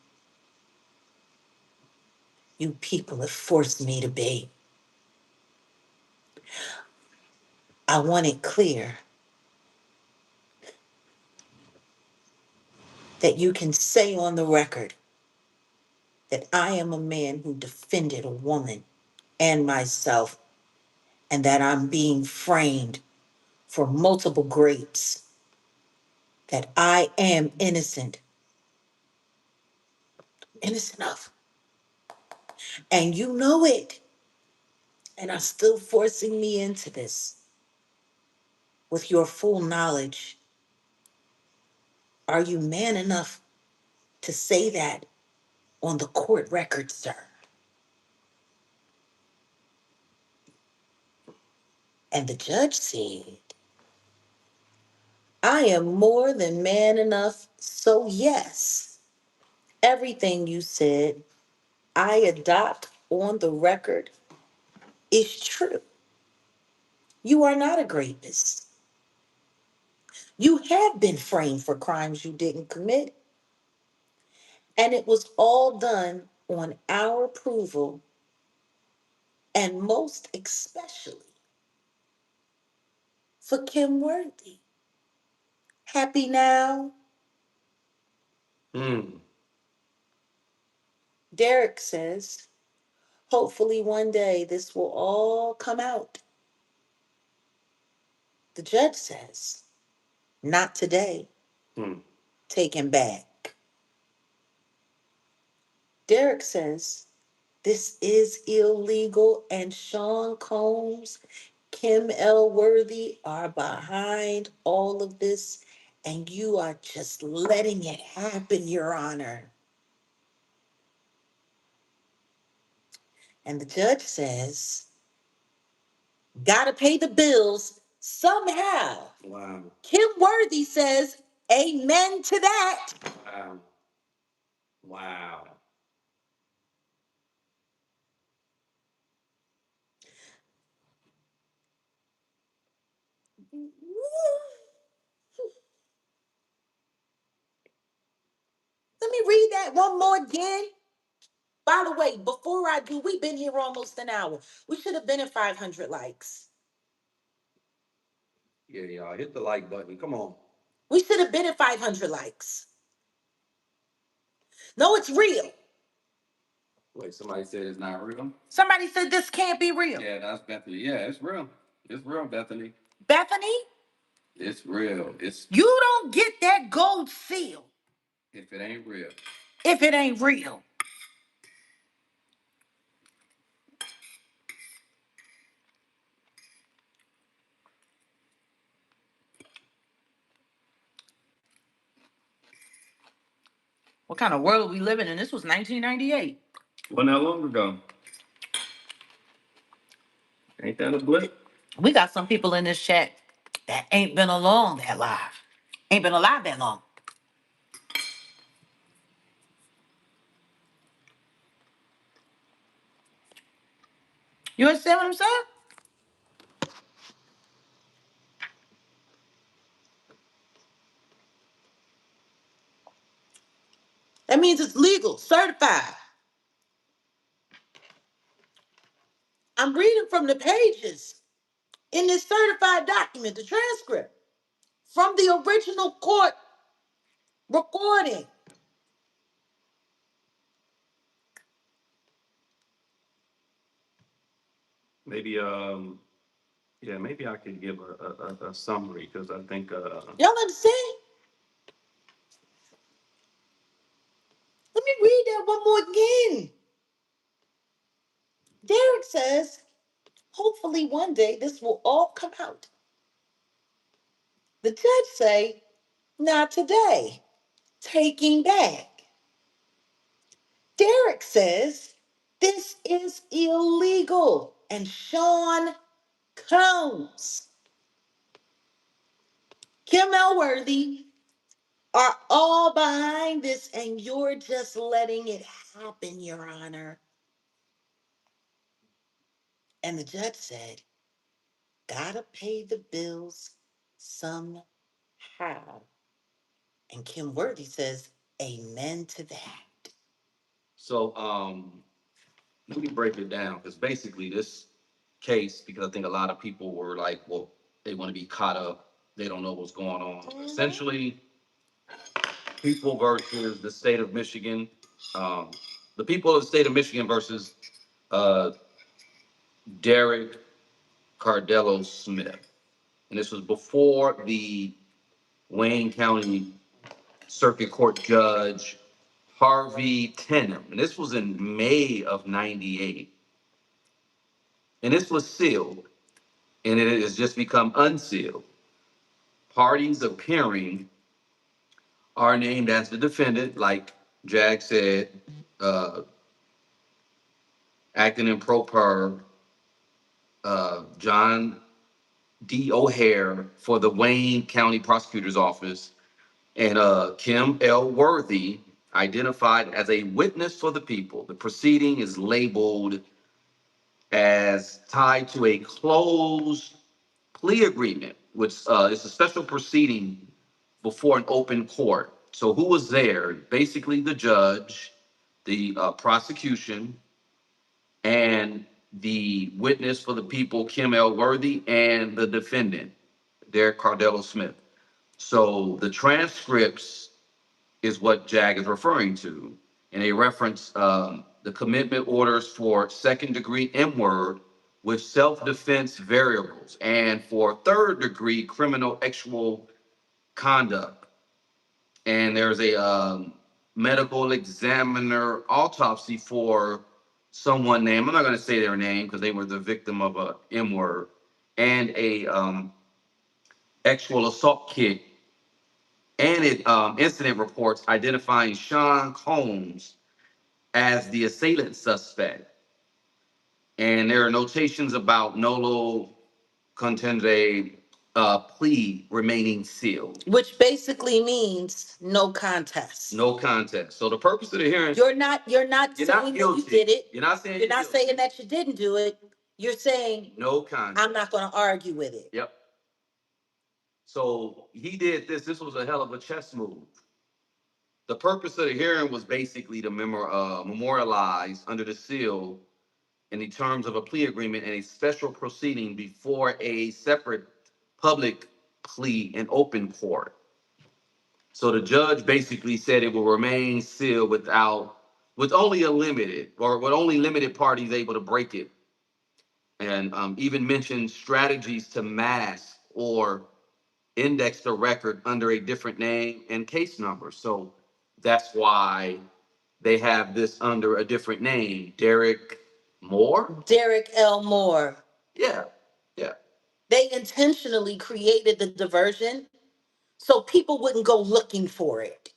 you people have forced me to be. I want it clear that you can say on the record that I am a man who defended a woman and myself, and that I'm being framed for multiple grapes, that I am innocent, innocent of. And you know it, and are still forcing me into this with your full knowledge. Are you man enough to say that on the court record, sir? And the judge said, I am more than man enough, so yes, everything you said, I adopt on the record is true. You are not a rapist. You have been framed for crimes you didn't commit, and it was all done on our approval, and most especially for Kim Worthy. Happy now? Mm. Derrick says, hopefully one day this will all come out. The judge says, not today. Mm. Take him back. Derrick says, this is illegal, and Sean Combs, Kim L. Worthy are behind all of this, and you are just letting it happen, Your Honor. And the judge says, gotta pay the bills, Somehow, Wow. Kim Worthy says amen to that. Wow. Wow. Let me read that one more again. By the way, before I do, we've been here almost an hour. We should have been at 500 likes. Yeah, y'all hit the like button. Come on. We should have been at 500 likes. No, it's real. Wait, somebody said it's not real? Somebody said this can't be real. Yeah, that's Bethany. Yeah, it's real. It's real, Bethany. Bethany, It's real. It's you don't get that gold seal if it ain't real. if it ain't real. What kind of world are we living in? This was 1998. Wasn't that long ago. Ain't that a blip? We got some people in this chat that ain't been along that live. Ain't been alive that long. You understand what I'm saying? That means it's legal, certified. I'm reading from the pages in this certified document, the transcript from the original court recording. Maybe yeah, maybe I could give a summary because I think Y'all understand? Let me read that one more again. Derrick says, hopefully one day this will all come out. The judge say, not today. Taking back. Derrick says, this is illegal. And Sean Combs, Kim Elworthy are all behind this, and you're just letting it happen, Your Honor. And the judge said, gotta pay the bills somehow. And Kim Worthy says, amen to that. so let me break it down because basically this case, because I think a lot of people were like, well, they want to be caught up, they don't know what's going on. Essentially, people versus the state of Michigan. Um, the people of the state of Michigan versus uh, Derrick Cardello-Smith. And this was before the Wayne County Circuit Court Judge Harvey Tenham. And this was in May of 98. And this was sealed, and it has just become unsealed. Parties appearing are named as the defendant, like Jag said, uh, acting in pro per, John D. O'Hare for the Wayne County Prosecutor's Office, and Kim L. Worthy, identified as a witness for the people. The proceeding is labeled as tied to a closed plea agreement, which is a special proceeding before an open court. So who was there? Basically, the judge, the prosecution, and the witness for the people, Kim L. Worthy, and the defendant, Derrick Cardello-Smith. So the transcripts is what Jag is referring to, and they reference the commitment orders for second degree M word with self-defense variables and for third degree criminal actual conduct. And there's a medical examiner autopsy for someone named, I'm not going to say their name because they were the victim of a M word, and a actual assault kit and it incident reports identifying Sean Combs as the assailant suspect. And there are notations about nolo contendere plea remaining sealed. Which basically means no contest. No contest. So the purpose of the hearing, you're not you're saying not that you guilty. did it. You're not saying You're you're not guilty. saying that you didn't do it. You're saying No contest. I'm not going to argue with it. Yep. So he did this. This was a hell of a chess move. The purpose of the hearing was basically to memorialize under the seal in the terms of a plea agreement and a special proceeding before a separate public plea in open court. So the judge basically said it will remain sealed with only a limited or with only limited parties able to break it, and even mentioned strategies to mask or index the record under a different name and case number. So that's why they have this under a different name, Derrick Moore. Derrick L. Moore. Yeah, yeah. They intentionally created the diversion so people wouldn't go looking for it.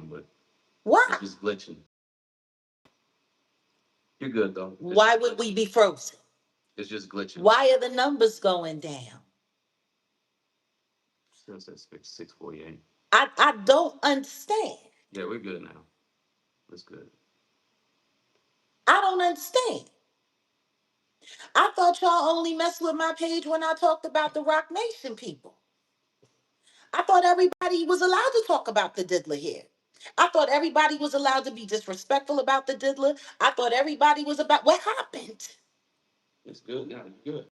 But Why? it's just glitching. You're good though. Why would we be frozen? It's just glitching. Why are the numbers going down? Still says 648. I don't understand. Yeah, we're good now. That's good. I don't understand. I thought y'all only messed with my page when I talked about the Rock Nation people. I thought everybody was allowed to talk about the diddler here. I thought everybody was allowed to be disrespectful about the diddler. I thought everybody was about what happened. It's good now. It's good.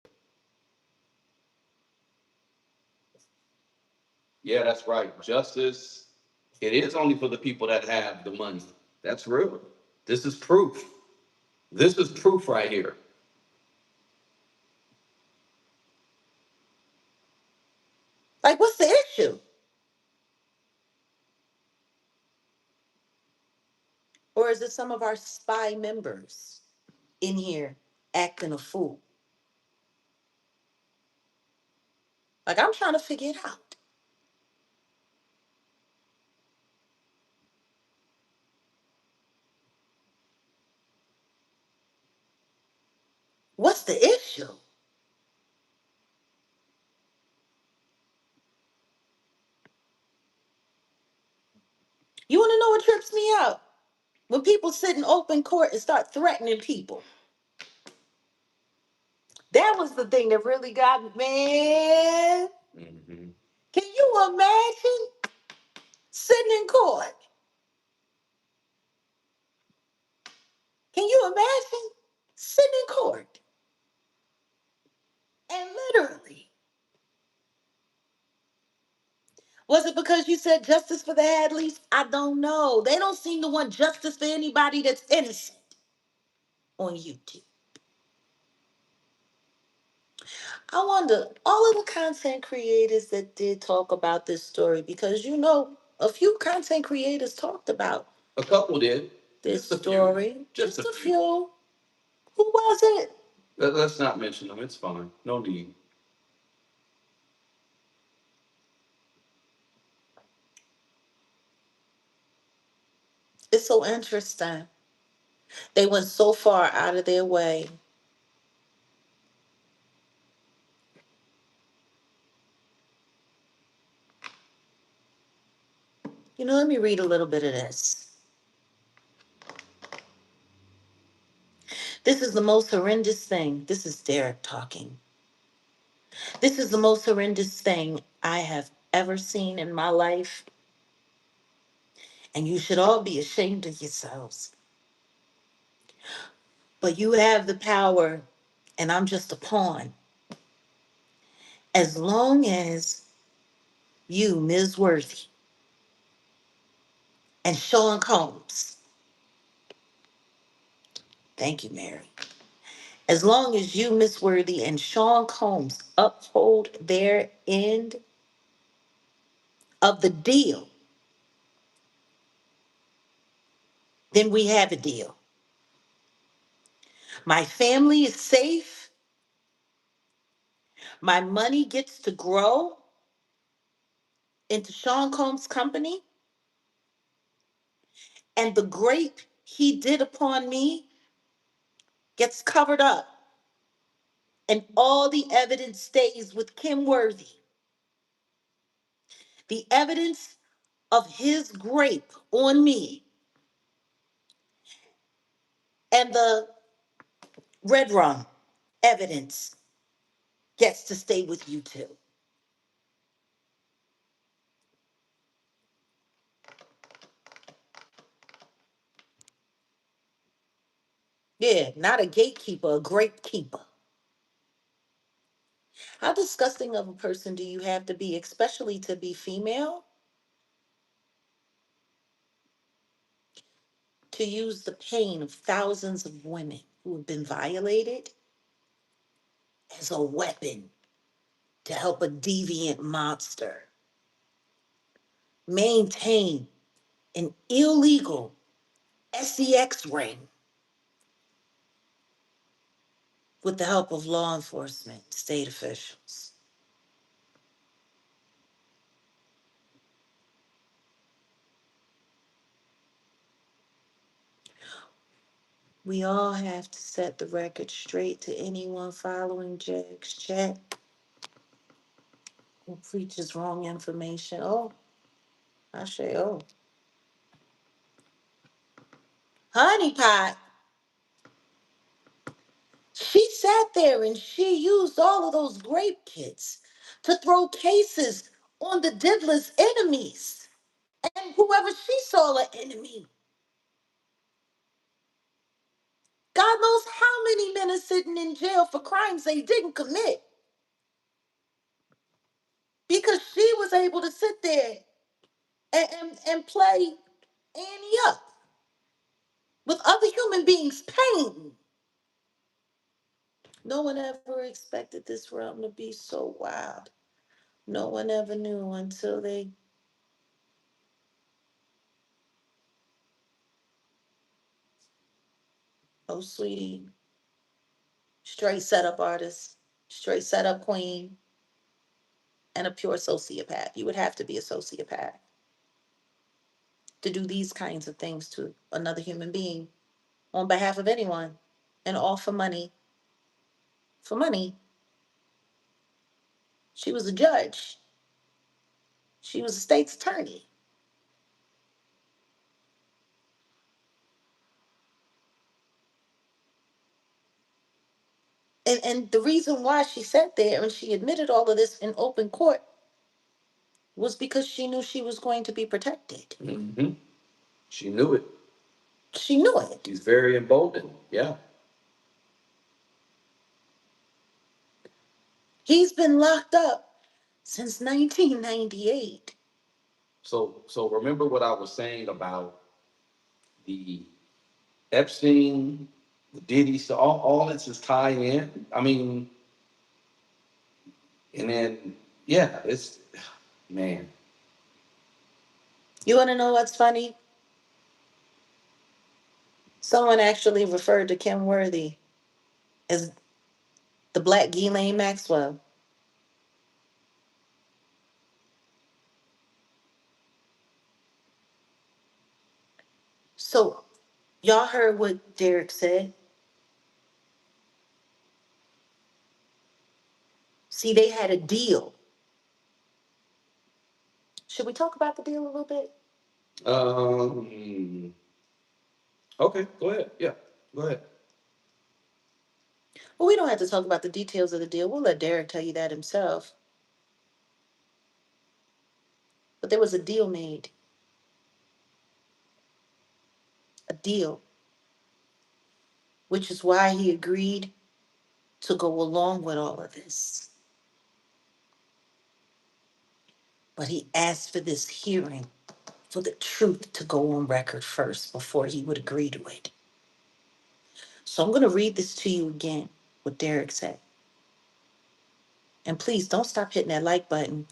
Yeah, that's right. Justice, it is only for the people that have the money. That's real. This is proof. This is proof right here. Like, what's the issue? Or is it some of our spy members in here acting a fool? Like, I'm trying to figure it out. What's the issue? You want to know what trips me out? When people sit in open court and start threatening people. That was the thing that really got me, man. Mm-hmm. Can you imagine sitting in court? Can you imagine sitting in court and literally? Was it because you said justice for the Hadleys? I don't know. They don't seem to want justice for anybody that's innocent on YouTube. I wonder, all of the content creators that did talk about this story, because a few content creators talked about A couple did. this Just a story. few. Just a few. Who was it? Let's not mention them. It's fine. No need. It's so interesting. They went so far out of their way. Let me read a little bit of this. This is the most horrendous thing. This is Derrick talking. This is the most horrendous thing I have ever seen in my life, and you should all be ashamed of yourselves. But you have the power, and I'm just a pawn. As long as you, Ms. Worthy, and Sean Combs, thank you, Mary. As long as you, Miss Worthy, and Sean Combs uphold their end of the deal, then we have a deal. My family is safe. My money gets to grow into Sean Combs' company. And the grape he did upon me gets covered up. And all the evidence stays with Kim Worthy. The evidence of his grape on me and the red rum evidence gets to stay with you too. Yeah, not a gatekeeper, a grape keeper. How disgusting of a person do you have to be, especially to be female, to use the pain of thousands of women who have been violated as a weapon to help a deviant monster maintain an illegal sex ring with the help of law enforcement, state officials? We all have to set the record straight to anyone following Jack's chat who preaches wrong information. Oh, I say, oh, Honey Pot, she sat there and she used all of those grape kits to throw cases on the Diddler's enemies and whoever she saw an enemy. God knows how many men are sitting in jail for crimes they didn't commit because she was able to sit there and play Annie up with other human beings' pain. No one ever expected this realm to be so wild. No one ever knew until they, oh, sweetie, straight setup artist, straight setup queen, and a pure sociopath. You would have to be a sociopath to do these kinds of things to another human being on behalf of anyone, and all for money. For money. She was a judge. She was a state's attorney. And the reason why she sat there and she admitted all of this in open court was because she knew she was going to be protected. Mm-hmm. She knew it. She knew it. She's very emboldened. Yeah. He's been locked up since 1998. So remember what I was saying about the Epstein, the Diddy, so all this is tied in. I mean, and then yeah, it's man. You want to know what's funny? Someone actually referred to Kim Worthy as the Black Ghislaine Maxwell. So y'all heard what Derrick said. See, they had a deal. Should we talk about the deal a little bit? Um. Okay, go ahead. Yeah, go ahead. Well, we don't have to talk about the details of the deal. We'll let Derrick tell you that himself. But there was a deal made, a deal, which is why he agreed to go along with all of this. But he asked for this hearing for the truth to go on record first before he would agree to it. So I'm going to read this to you again, what Derrick said. And please don't stop hitting that like button.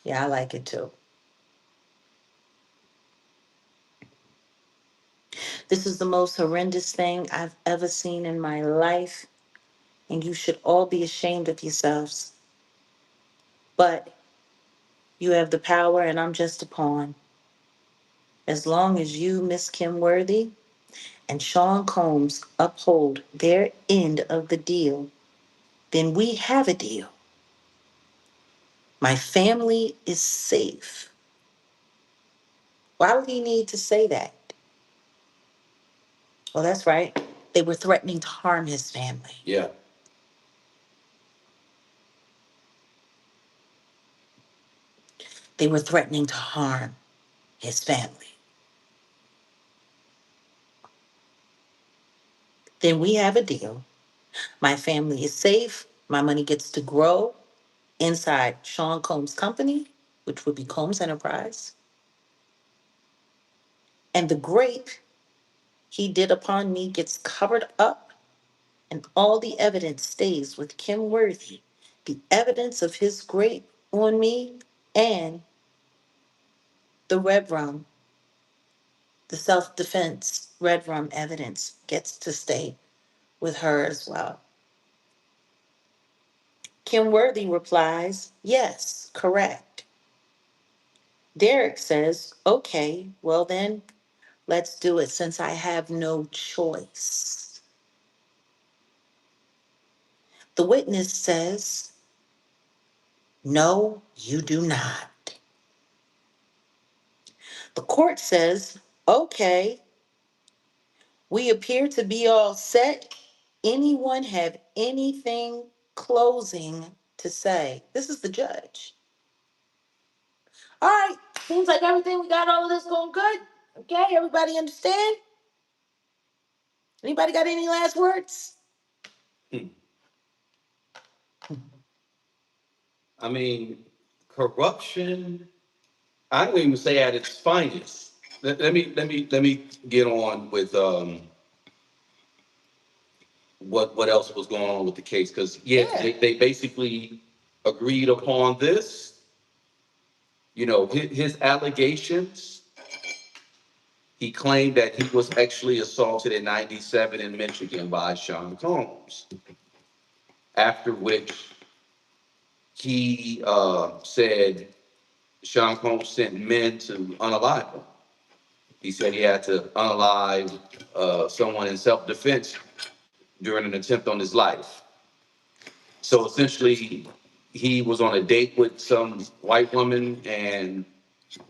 Yeah, I like it too. This is the most horrendous thing I've ever seen in my life, and you should all be ashamed of yourselves. But you have the power, and I'm just a pawn. As long as you, Miss Kim Worthy, and Sean Combs uphold their end of the deal, then we have a deal. My family is safe. Why would he need to say that? Oh, that's right. They were threatening to harm his family. Yeah. They were threatening to harm his family. Then we have a deal. My family is safe. My money gets to grow inside Sean Combs' company, which would be Combs Enterprise. And the grape he did upon me gets covered up, and all the evidence stays with Kim Worthy. The evidence of his grape on me and the red rum, the self defense red rum evidence gets to stay with her as well. Kim Worthy replies, yes, correct. Derrick says, okay, well then, let's do it since I have no choice. The witness says, no, you do not. The court says, okay, we appear to be all set. Anyone have anything closing to say? This is the judge. All right, seems like everything, we got all of this going good. Okay, everybody understand? Anybody got any last words? Hmm. I mean, corruption. I don't even say at its finest. Let me get on with what else was going on with the case, because yes, Yeah. they basically agreed upon this. You know, his allegations. He claimed that he was actually assaulted in '97 in Michigan by Sean Combs. After which he said Sean Combs sent men to unalive him. He said he had to unalive someone in self-defense during an attempt on his life. So essentially, he was on a date with some white woman, and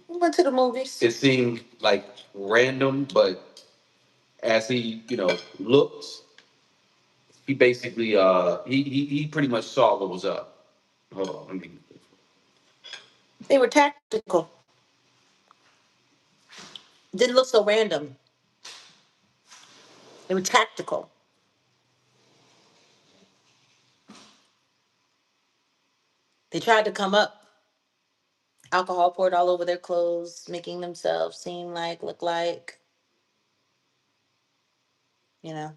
We went to the movies. it seemed like random, but as he, looked, he basically he pretty much saw what was up. Hold on, let me. They were tactical. Didn't look so random. They were tactical. They tried to come up, alcohol poured all over their clothes, making themselves seem like, look like, you know,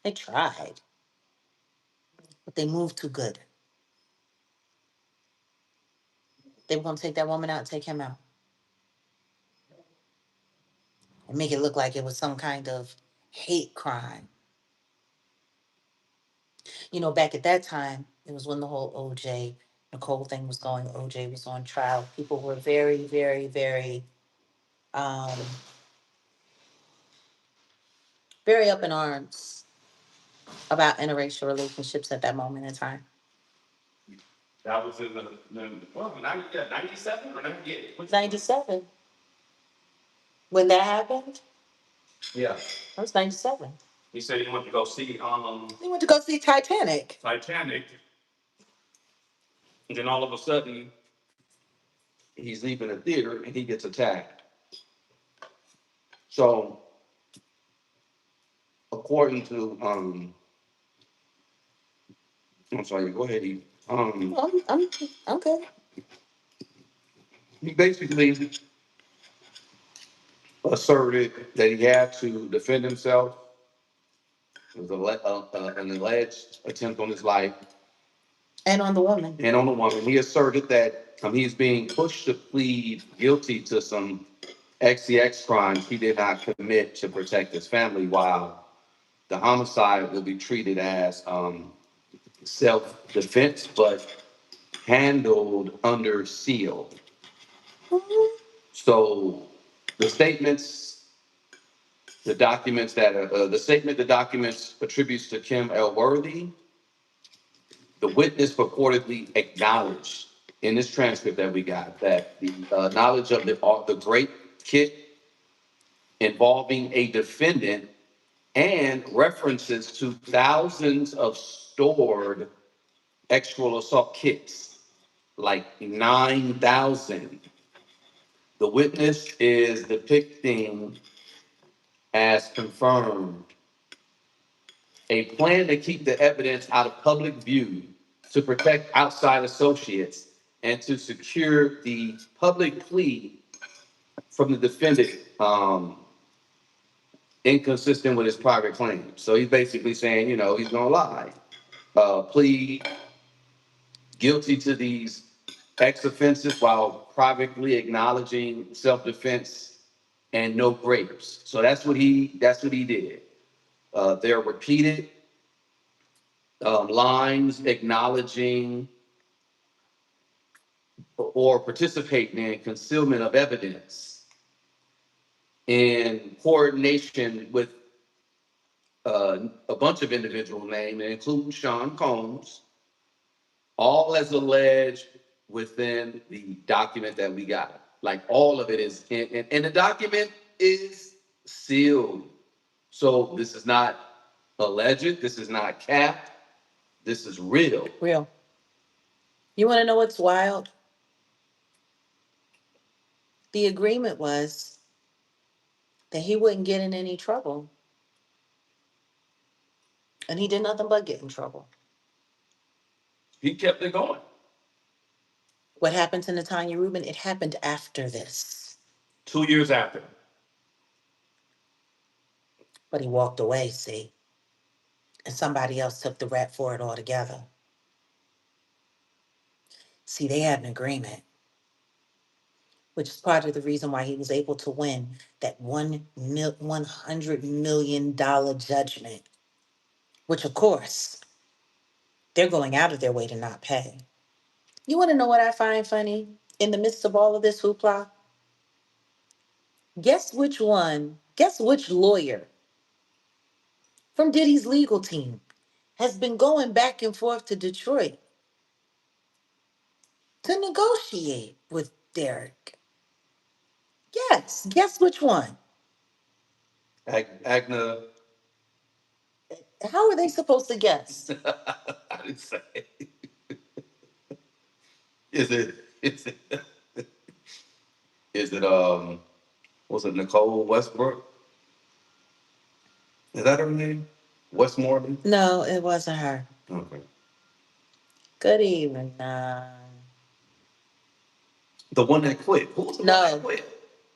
they tried, but they moved too good. They were going to take that woman out and take him out and make it look like it was some kind of hate crime. Back at that time, it was when the whole OJ Nicole thing was going. OJ was on trial. People were very, very, very, um, very up in arms about interracial relationships at that moment in time. That was in well, 90, yeah, 97 or 98? 97. When that happened, Yeah. that was 97. He said he went to go see He went to go see Titanic. Titanic, and then all of a sudden he's leaving the theater and he gets attacked. So according to I'm sorry, go ahead. I'm okay. He basically asserted that he had to defend himself. It was an alleged attempt on his life And on the woman. and on the woman. He asserted that he's being pushed to plead guilty to some XCX crimes he did not commit to protect his family, while the homicide will be treated as self-defense, but handled under seal. So the statements, the documents attributes to Kim L. Worthy. The witness purportedly acknowledged in this transcript that we got that the knowledge of the great kit involving a defendant and references to thousands of stored sexual assault kits, like 9,000. The witness is depicting as confirmed a plan to keep the evidence out of public view, to protect outside associates, and to secure the public plea from the defendant, inconsistent with his private claim. So he's basically saying, he's going to lie, plead guilty to these X offenses while privately acknowledging self-defense and no grapes. So that's what he did. There are repeated lines acknowledging or participating in concealment of evidence in coordination with a bunch of individual names, including Sean Combs, all as alleged within the document that we got. Like all of it is, and the document is sealed. So this is not alleged. This is not capped. This is real. Real. You want to know what's wild? The agreement was that he wouldn't get in any trouble. And he did nothing but get in trouble. He kept it going. What happened to Natanya Rubin? It happened after this. 2 years after. But he walked away, see? And somebody else took the rap for it altogether. See, they had an agreement, which is part of the reason why he was able to win that $100 million judgment, which, of course, they're going out of their way to not pay. You want to know what I find funny? In the midst of all of this hoopla, guess which lawyer from Diddy's legal team has been going back and forth to Detroit to negotiate with Derrick? Yes, guess which one? Agna. How are they supposed to guess? I didn't say. Is it? Is it? Is it? Was it Nicole Westbrook? Is that her name? Westmoreland? No, it wasn't her. Okay. Good evening. The one that quit. Who was the one that No, quit?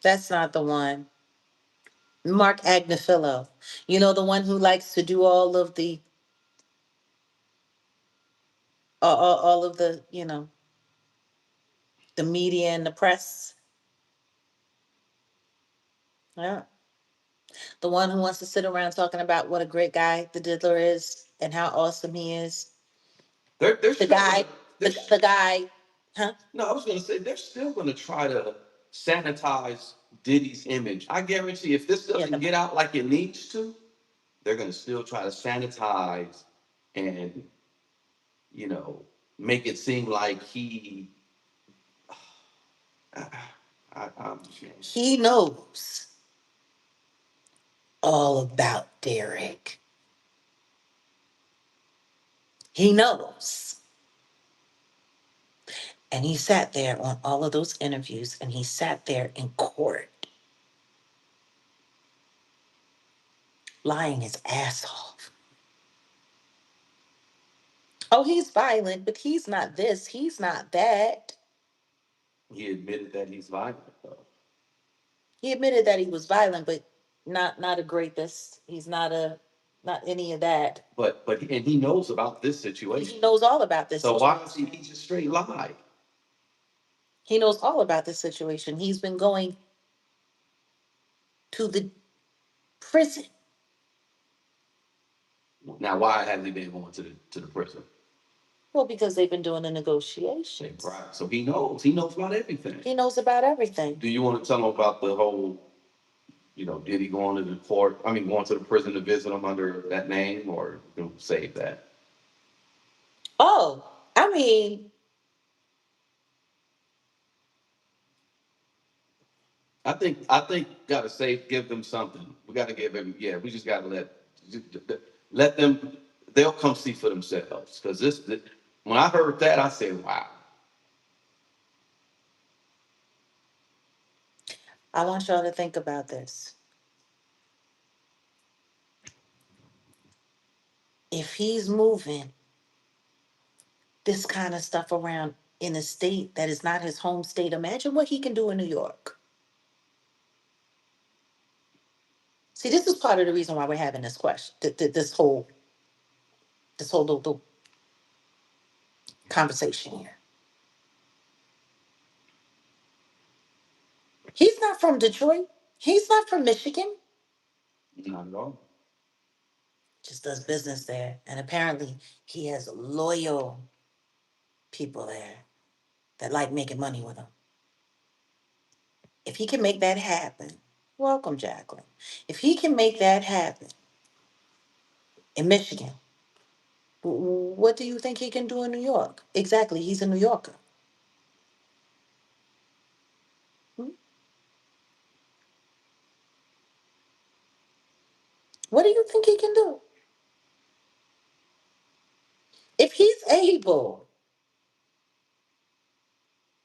that's not the one. Mark Agnafilo. You know, the one who likes to do all of the, the media and the press. Yeah. The one who wants to sit around talking about what a great guy the diddler is. and how awesome he is. They're The still guy, gonna, the guy, huh? no, I was gonna say they're still gonna try to sanitize Diddy's image. I guarantee if this Yeah, doesn't get out like it needs to, they're gonna still try to sanitize and you know make it seem like he. I, I'm he knows all about Derrick. He knows. And he sat there on all of those interviews and he sat there in court lying his ass off. Oh, he's violent, but he's not this, he's not that. he admitted that he's violent though. He admitted that he was violent, but not a rapist. He's not any of that. But and he knows about this situation. He knows all about this So why situation. does he just straight lie? He knows all about this situation. He's been going to the prison. Now why has he been going to the prison? Well, because they've been doing the negotiations. Right. So he knows about everything. He knows about everything. Do you want to tell him about the whole, did he go into the court? I mean, going to the prison to visit him under that name, or save that? Oh, I mean, I think gotta say give them something. We gotta give him. Yeah, we just gotta let them. They'll come see for themselves. Because when I heard that, I said, "Wow." I want y'all to think about this. If he's moving this kind of stuff around in a state that is not his home state, imagine what he can do in New York. See, this is part of the reason why we're having this question, this whole little conversation here. He's not from Detroit. He's not from Michigan. Not at all. Just does business there, and apparently he has loyal people there that like making money with him. If he can make that happen, welcome, Jacqueline. If he can make that happen in Michigan, what do you think he can do in New York? Exactly, he's a New Yorker. Hmm? What do you think he can do? If he's able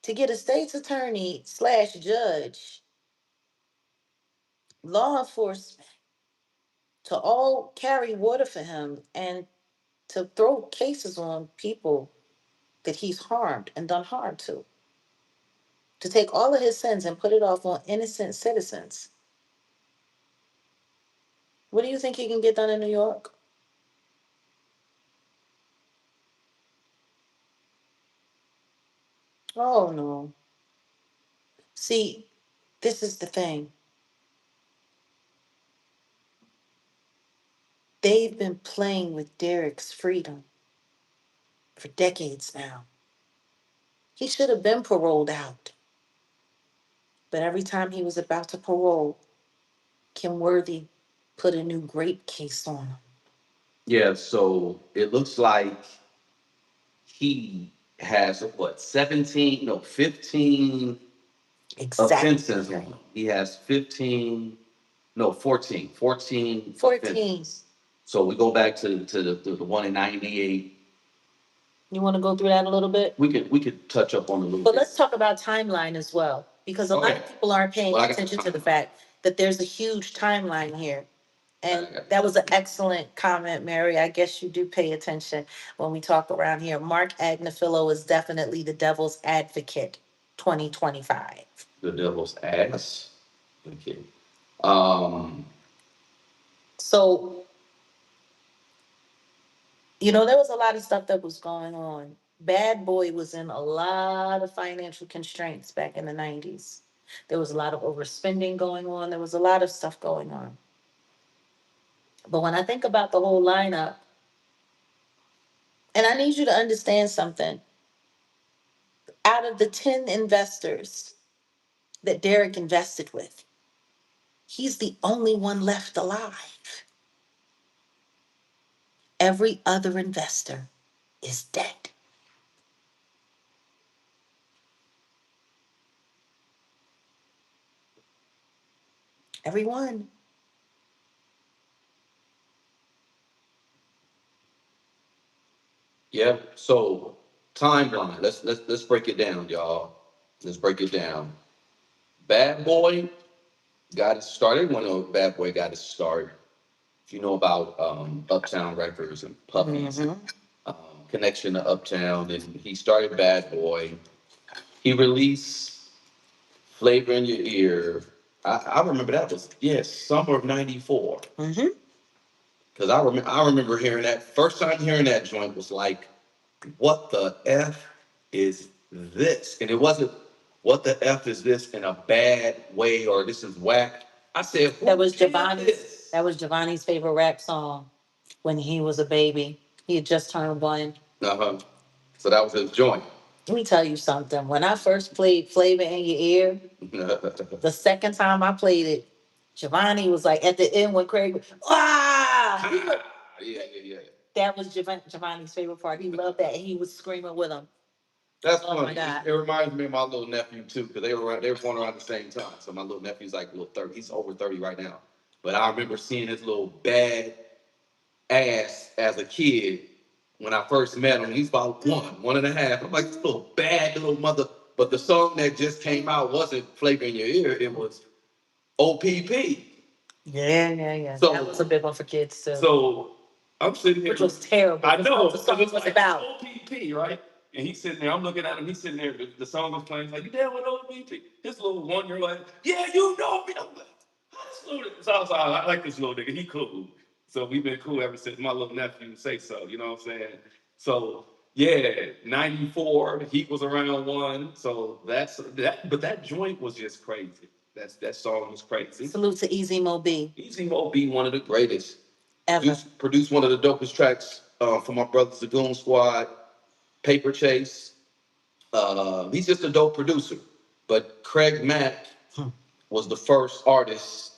to get a state's attorney slash judge, law enforcement to all carry water for him and to throw cases on people that he's harmed and done harm to take all of his sins and put it off on innocent citizens. What do you think he can get done in New York? Oh no. See, this is the thing. They've been playing with Derrick's freedom for decades now. He should have been paroled out. But every time he was about to parole, Kim Worthy put a new grape case on him. Yeah. So it looks like he has what 17, no 15 Exactly. offenses on him. He has 15, no 14 14. offenses. So we go back to the one in 98. You want to go through that a little bit? We could touch up on a little But bit. let's talk about timeline as well, because a lot Okay. of people aren't paying Well, I got attention to the time. fact that there's a huge timeline here. And I got that was an excellent comment, Mary. I guess you do pay attention when we talk around here. Mark Agnafilo is definitely the devil's advocate 2025. the devil's ass. Okay. Um. So, there was a lot of stuff that was going on. Bad Boy was in a lot of financial constraints back in the 90s. There was a lot of overspending going on. There was a lot of stuff going on. But when I think about the whole lineup, And I need you to understand something. Out of the 10 investors that Derrick invested with, he's the only one left alive. Every other investor is dead. Everyone. Yeah. So timeline. Let's break it down, y'all. Let's break it down. Bad Boy got it started. Everyone knows Bad Boy got it started. If you know about Uptown Records and Puffy's um, connection to Uptown, and he started Bad Boy. He released Flavor in Your Ear. I remember that was summer of '94. Because I remember hearing that first time hearing that joint was like, what the f is this? And it wasn't what the f is this in a bad way or this is whack. I said That was Giovanni's. That was Giovanni's favorite rap song when he was a baby. He had just turned one. Uh-huh. So that was his joint. Let me tell you something. When I first played Flavor in Your Ear, the second time I played it, Giovanni was like at the end when Craig, ah, yeah. that was Giovanni's favorite part. He loved that. He was screaming with him. That's Oh my funny. God. It reminds me of my little nephew too, because they were born around the same time. So my little nephew's like a little 30. He's over 30 right now. But I remember seeing his little bad ass as a kid when I first met him. He's about one and a half. I'm like, this little bad little mother. But the song that just came out wasn't Flavor in Your Ear. It was OPP. Yeah. So that was a big one for kids too. So I'm sitting here. Which was terrible. I know. The song was about OPP, right? And he's sitting there. I'm looking at him. He's sitting there. The song was playing. He's like, you down with OPP? His little 1 year like, yeah, you know me. I'm like, this little nigga. So I like this little nigga. He cool. So we've been cool ever since my little nephew say so. You know what I'm saying? So yeah, '94. He was around one. So that's that. But that joint was just crazy. That song was crazy. Salute to Easy Mo B. Easy Mo be one of the greatest. Ever. Produced one of the dopest tracks for my brothers, the Goon Squad, Paper Chase. He's just a dope producer. But Craig Mack was the first artist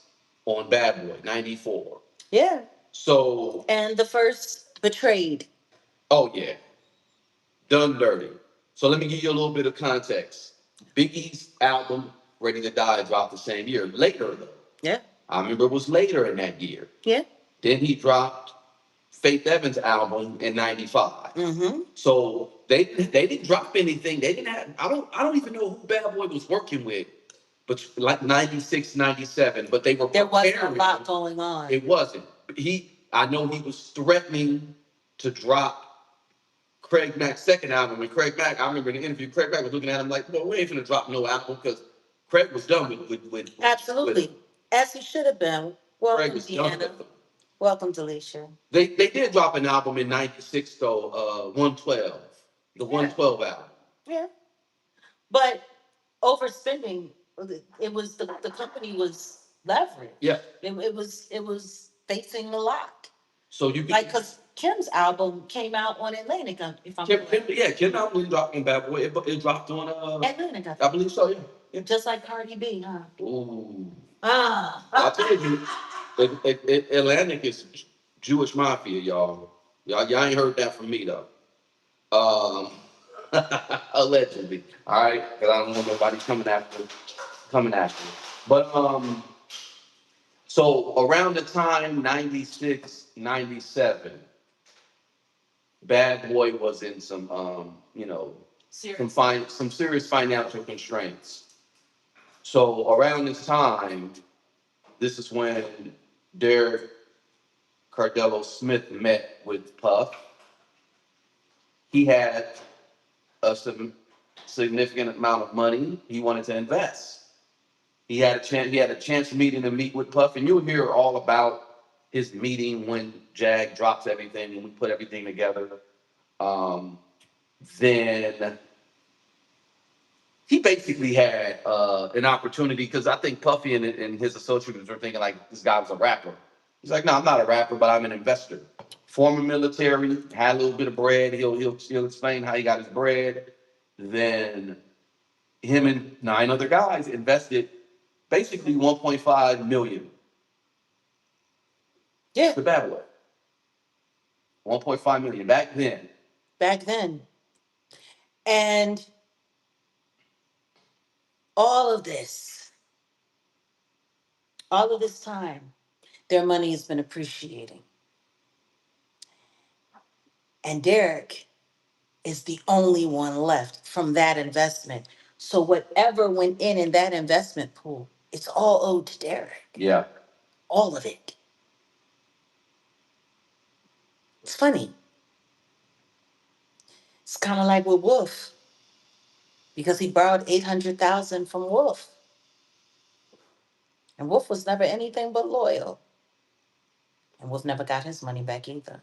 on Bad Boy, '94. Yeah. So, and the first Betrayed. Oh yeah, Done Dirty. So let me give you a little bit of context. Biggie's album, Ready to Die, dropped the same year. Later though. Yeah. I remember it was later in that year. Yeah. Then he dropped Faith Evans' album in '95. So they didn't drop anything. They didn't have. I don't even know who Bad Boy was working with, but like '96, '97. But they were. There wasn't a lot going on. It wasn't. I know he was threatening to drop Craig Mack's second album. And Craig Mack, I remember in the interview, Craig Mack was looking at him like, well, we ain't gonna drop no album because Craig was done with Absolutely. As he should have been. Welcome, Deanna. Welcome, Delisha. They did drop an album in '96 though, 112, the 112 album. Yeah. But overspending, it was the company was leveraged. Yeah. It was facing a lot. So you could, like because Kim's album came out on Atlantic, if I'm correct. Kim's album didn't drop on Bad Boy. It dropped on Atlantic, I believe so. Yeah. Just like Cardi B, huh? Ooh. I Ah. told you, Atlantic is Jewish mafia, y'all. Y'all ain't heard that from me though. Um, allegedly. All right, because I don't want nobody coming after. But so around the time '96, '97, Bad Boy was in some some serious financial constraints. So around this time, this is when Derrick Cardello-Smith met with Puff. He had a significant amount of money he wanted to invest. He had a chance meeting to meet with Puff, and you'll hear all about his meeting when Jag drops everything and we put everything together. Then he basically had an opportunity because I think Puffy and his associates were thinking like this guy was a rapper. He's like, no, I'm not a rapper, but I'm an investor. Former military, had a little bit of bread. He'll explain how he got his bread. Then him and 9 other guys invested basically 1.5 million. Yeah. The bad way. 1.5 million back then. Back then. And all of this, all of this time, their money has been appreciating. And Derrick is the only one left from that investment. So whatever went in that investment pool, it's all owed to Derrick. Yeah. All of it. It's funny. It's kind of like with Wolf, because he borrowed 800,000 from Wolf. And Wolf was never anything but loyal. And Wolf never got his money back either.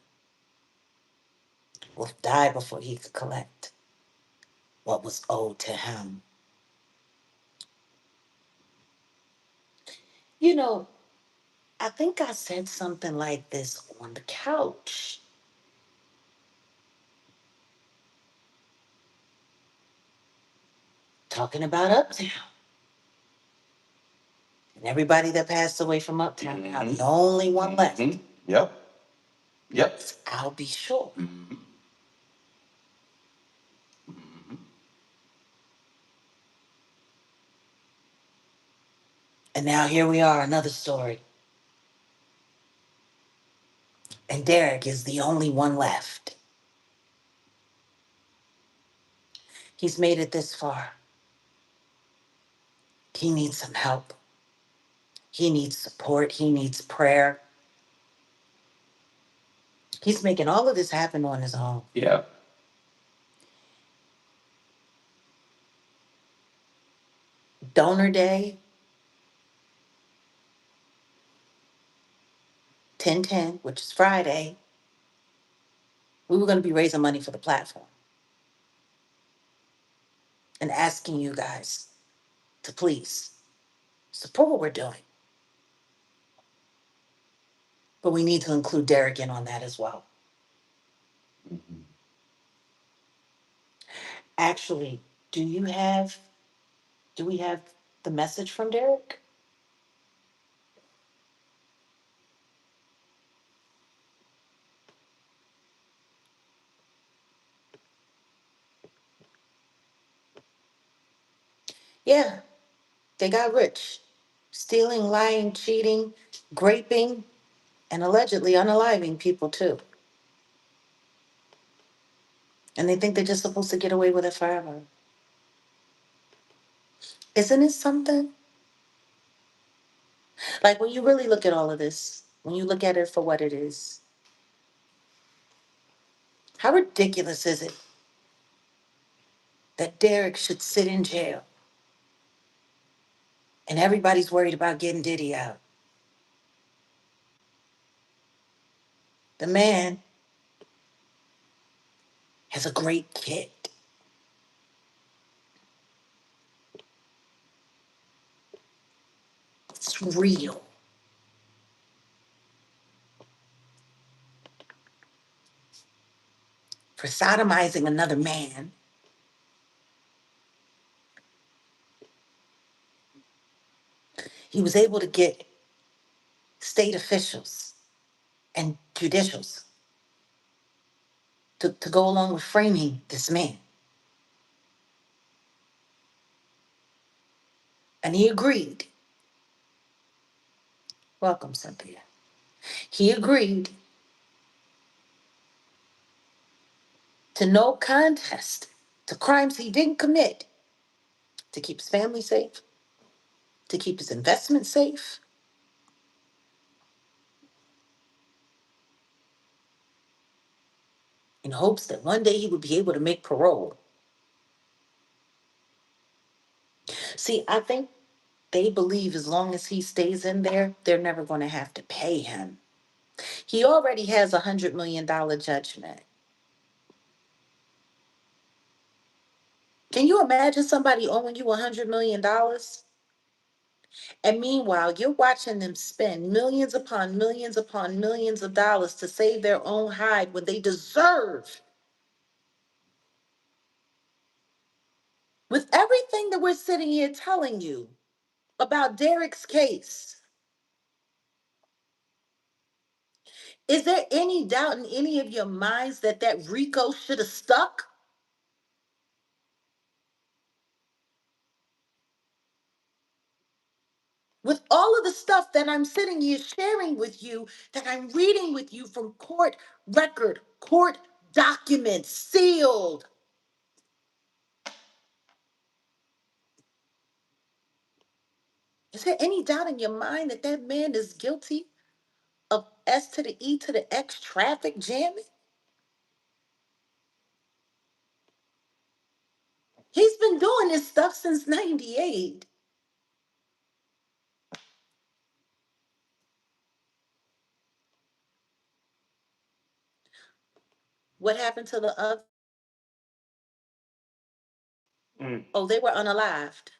Wolf died before he could collect what was owed to him. You know, I think I said something like this on the couch. Talking about Uptown. And everybody that passed away from Uptown, now the only one left. Yep. Yep. I'll be sure. And now here we are, another story. And Derrick is the only one left. He's made it this far. He needs some help. He needs support. He needs prayer. He's making all of this happen on his own. Yeah. Donor Day, 10/10, which is Friday, we were going to be raising money for the platform and asking you guys to please support what we're doing. But we need to include Derrick in on that as well. Actually, do we have the message from Derrick? Yeah, they got rich. Stealing, lying, cheating, raping, and allegedly unaliving people too. And they think they're just supposed to get away with it forever. Isn't it something? Like when you really look at all of this, when you look at it for what it is, how ridiculous is it that Derrick should sit in jail and everybody's worried about getting Diddy out? The man has a great kid. It's real. For sodomizing another man, he was able to get state officials and judicials to go along with framing this man. And he agreed. Welcome, Cynthia. He agreed to no contest to crimes he didn't commit to keep his family safe, to keep his investments safe, in hopes that one day he would be able to make parole. See, I think they believe as long as he stays in there, they're never going to have to pay him. He already has $100 million judgment. Can you imagine somebody owing you $100 million And meanwhile, you're watching them spend millions upon millions upon millions of dollars to save their own hide when they deserve, with everything that we're sitting here telling you about Derrick's case. Is there any doubt in any of your minds that that RICO should have stuck? With all of the stuff that I'm sitting here sharing with you, that I'm reading with you from court record, court documents, sealed. Is there any doubt in your mind that that man is guilty of S to the E to the X traffic jamming? He's been doing this stuff since 98. What happened to the other? Oh, they were unalived.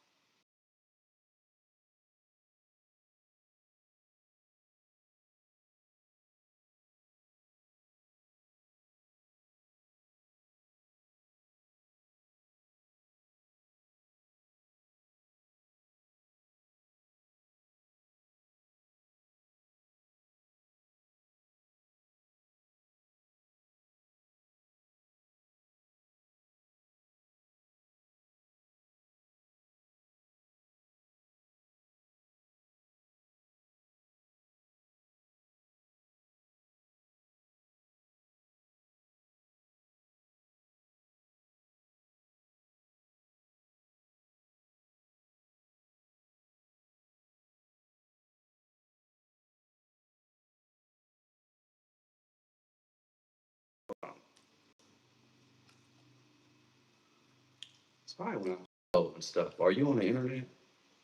It's fine when I'm and stuff. Are you on the internet?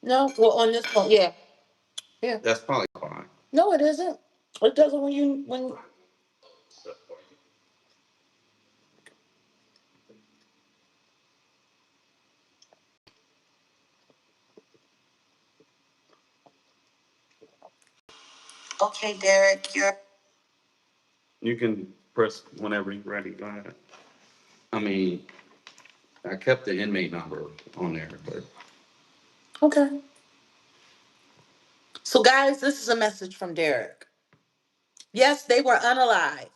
No, well, on this phone, yeah. Yeah. That's probably fine. No, it isn't. It doesn't when Okay, Derrick, you're You can press whenever you're ready. Go ahead. I mean, I kept the inmate number on there, but okay. So guys, this is a message from Derrick. Yes, they were unalived.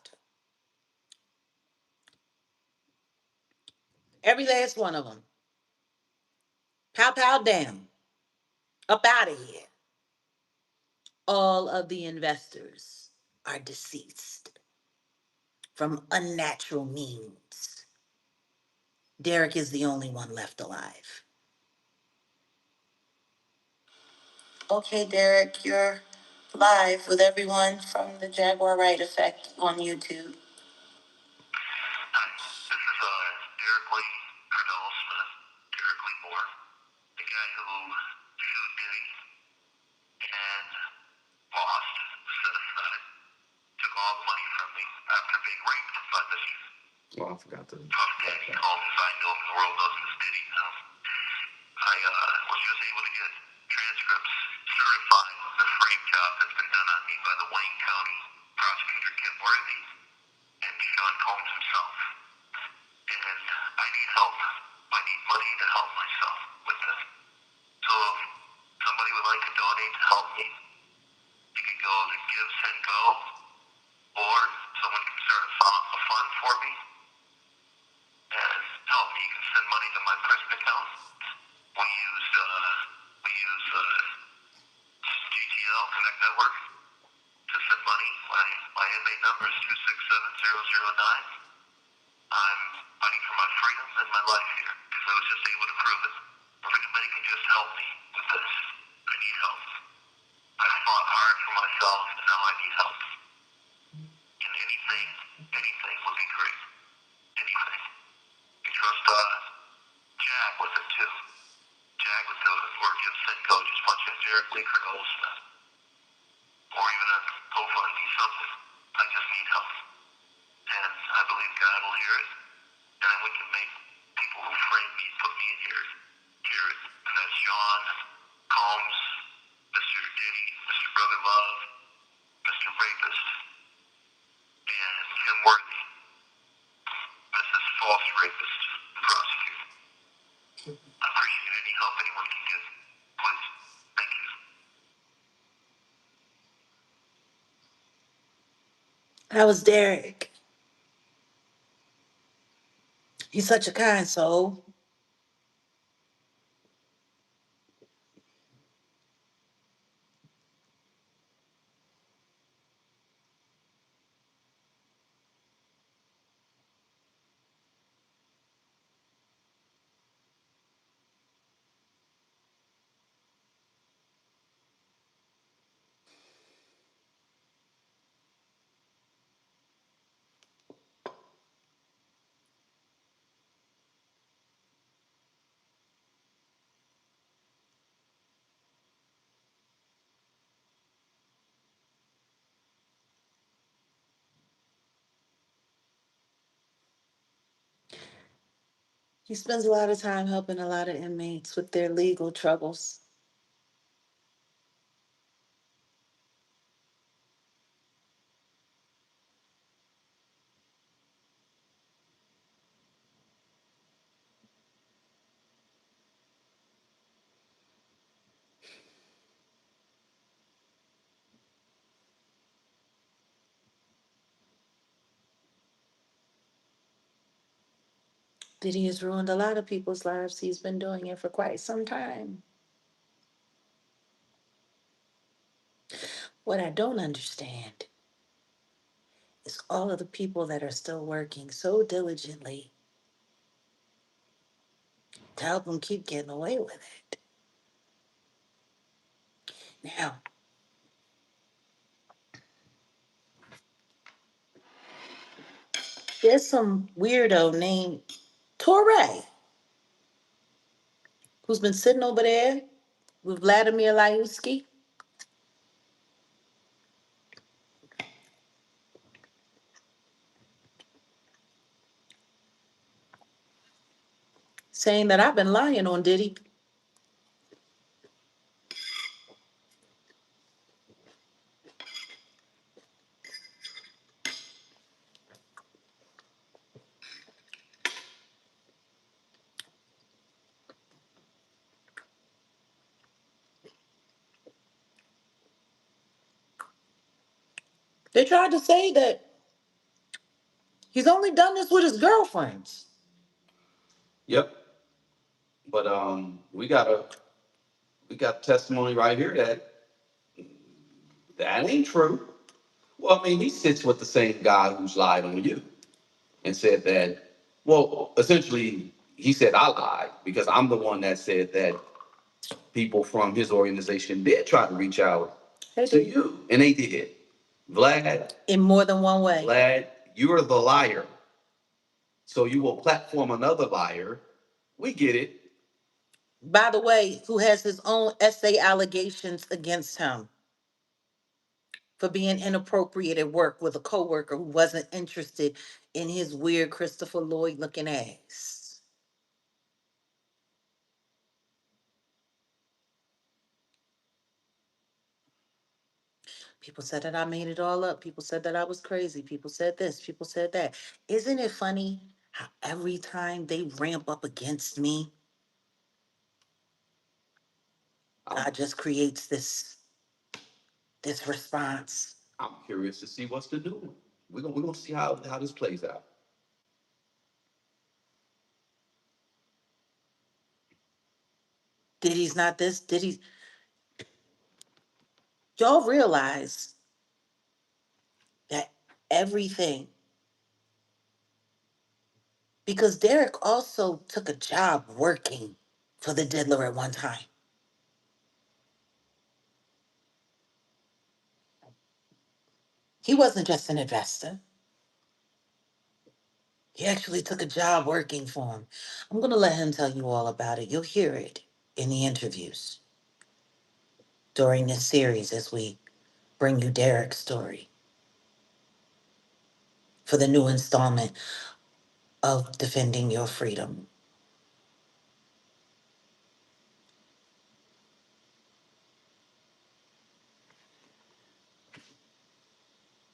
Every last one of them. Pow pow down. Up out of here. All of the investors are deceased from unnatural means. Derrick is the only one left alive. Okay, Derrick, you're live with everyone from the Jaguar Wright Effect on YouTube. Hi, this is Derrick Lee, Cardello-Smith, Derrick Lee Moore, the guy who sued Diddy and lost, set aside, took all the money from me after being raped by the well, I forgot to. Puff Daddy called as I know him, the world knows him as Diddy now. I was just able to get transcripts certifying the frame job that's been done on me by the Wayne County prosecutor Kip Worthy and Sean Combs himself. And I need help. I need money to help myself with this. So if somebody would like to donate to help me, you can go to Give, Send, Go, or someone can start a fund for me and help me. You can send money to my prison account. We use GTL, Connect Network, to send money. My inmate number is 267009. I'm fighting for my freedom and my life here because I was just able to prove it. If anybody can just help me with this, I need help. I fought hard for myself and now I need help. And anything would be great. Anything. You trust Jag with it too. Jag would do it. Or Give, Send, Go. Just punch in Derrick Lee Cardello-Smith. Or even a GoFundMe, something. I just need help. And I believe God will hear it. And then we can make people who framed me, put me in here, hear it. And that's Sean Combs, That was Derrick. He's such a kind soul. He spends a lot of time helping a lot of inmates with their legal troubles. Diddy has ruined a lot of people's lives. He's been doing it for quite some time. What I don't understand is all of the people that are still working so diligently to help him keep getting away with it. Now, there's some weirdo named Torre who's been sitting over there with Vladimir Lyuski saying that I've been lying on Diddy. They tried to say that he's only done this with his girlfriends. Yep. But we got testimony right here that that ain't true. Well, I mean, he sits with the same guy who's lied on you and said that. Well, essentially, he said I lied because I'm the one that said that people from his organization did try to reach out to you, and they did. Vlad, in more than one way. Vlad, you're the liar. So you will platform another liar. We get it. By the way, who has his own essay allegations against him for being inappropriate at work with a coworker who wasn't interested in his weird Christopher Lloyd looking ass. People said that I made it all up. People said that I was crazy. People said this. People said that. Isn't it funny how every time they ramp up against me, God just creates this response? I'm curious to see what's the new one. We're gonna see how this plays out. Diddy's not this. Diddy. Y'all realize that everything, because Derrick also took a job working for the diddler at one time. He wasn't just an investor. He actually took a job working for him. I'm going to let him tell you all about it. You'll hear it in the interviews during this series as we bring you Derrick's story for the new installment of Defending Your Freedom.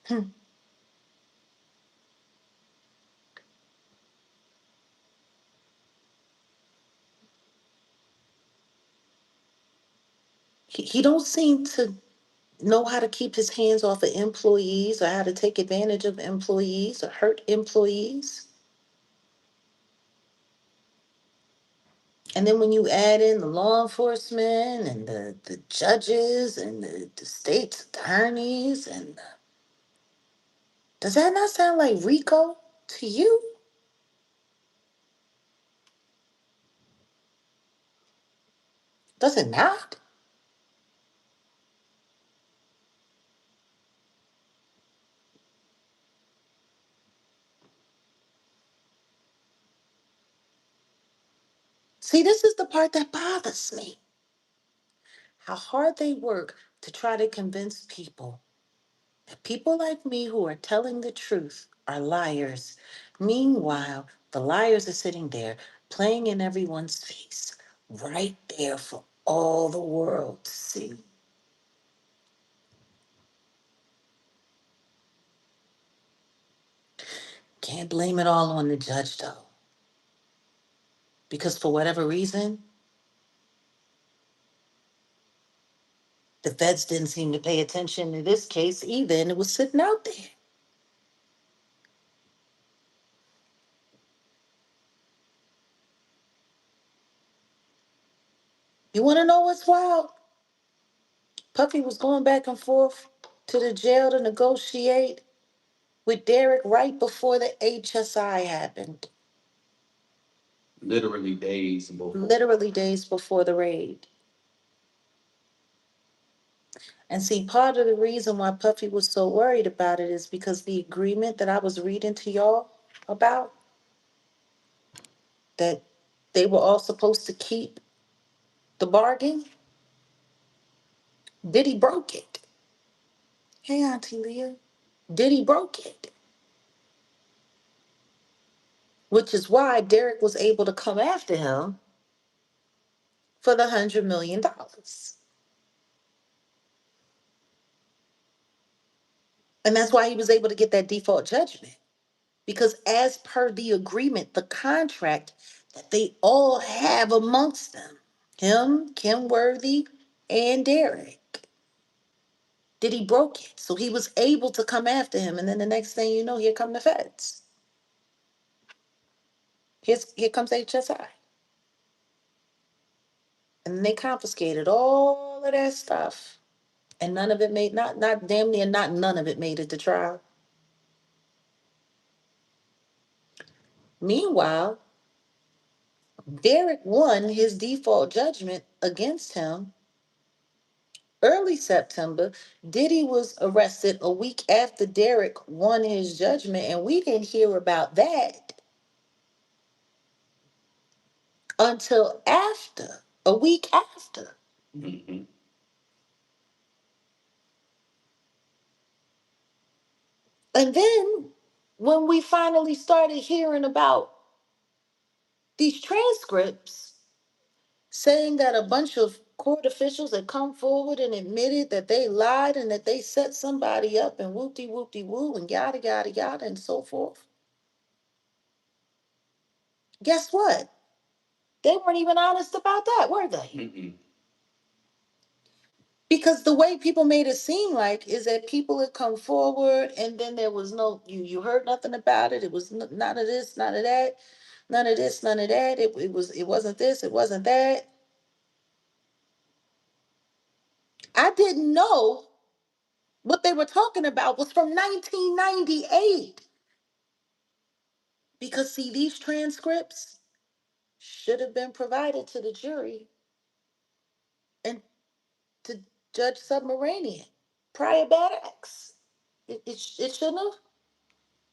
Hmm. He don't seem to know how to keep his hands off of employees or how to take advantage of employees or hurt employees. And then when you add in the law enforcement and the judges and the state's attorneys, and does that not sound like RICO to you? Does it not? See, this is the part that bothers me. How hard they work to try to convince people that people like me who are telling the truth are liars. Meanwhile, the liars are sitting there playing in everyone's face, right there for all the world to see. Can't blame it all on the judge, though, because for whatever reason, the feds didn't seem to pay attention to this case either, and it was sitting out there. You want to know what's wild? Puffy was going back and forth to the jail to negotiate with Derrick right before the HSI happened. Literally days before. Literally days before the raid. And see, part of the reason why Puffy was so worried about it is because the agreement that I was reading to y'all about, that they were all supposed to keep the bargain, Diddy broke it. Hey, Auntie Leah. Diddy broke it. Which is why Derrick was able to come after him for the $100 million. And that's why he was able to get that default judgment. Because as per the agreement, the contract that they all have amongst them, him, Kim Worthy, and Derrick, Diddy broke it. So he was able to come after him. And then the next thing you know, here come the feds. Here comes HSI. And they confiscated all of that stuff. And none of it made, not damn near, not none of it made it to trial. Meanwhile, Derrick won his default judgment against him early September. Diddy was arrested a week after Derrick won his judgment, and we didn't hear about that until after, a week after. Mm-hmm. And then when we finally started hearing about these transcripts saying that a bunch of court officials had come forward and admitted that they lied and that they set somebody up and whoopty whoopty woo and yada yada yada and so forth. Guess what? They weren't even honest about that, were they? Mm-hmm. Because the way people made it seem like is that people had come forward and then there was no, you heard nothing about it. It was none of this, none of that, none of this, none of that. It wasn't this, it wasn't that. I didn't know what they were talking about was from 1998. Because see, these transcripts should have been provided to the jury and to Judge Submarinian prior bad acts. It shouldn't have.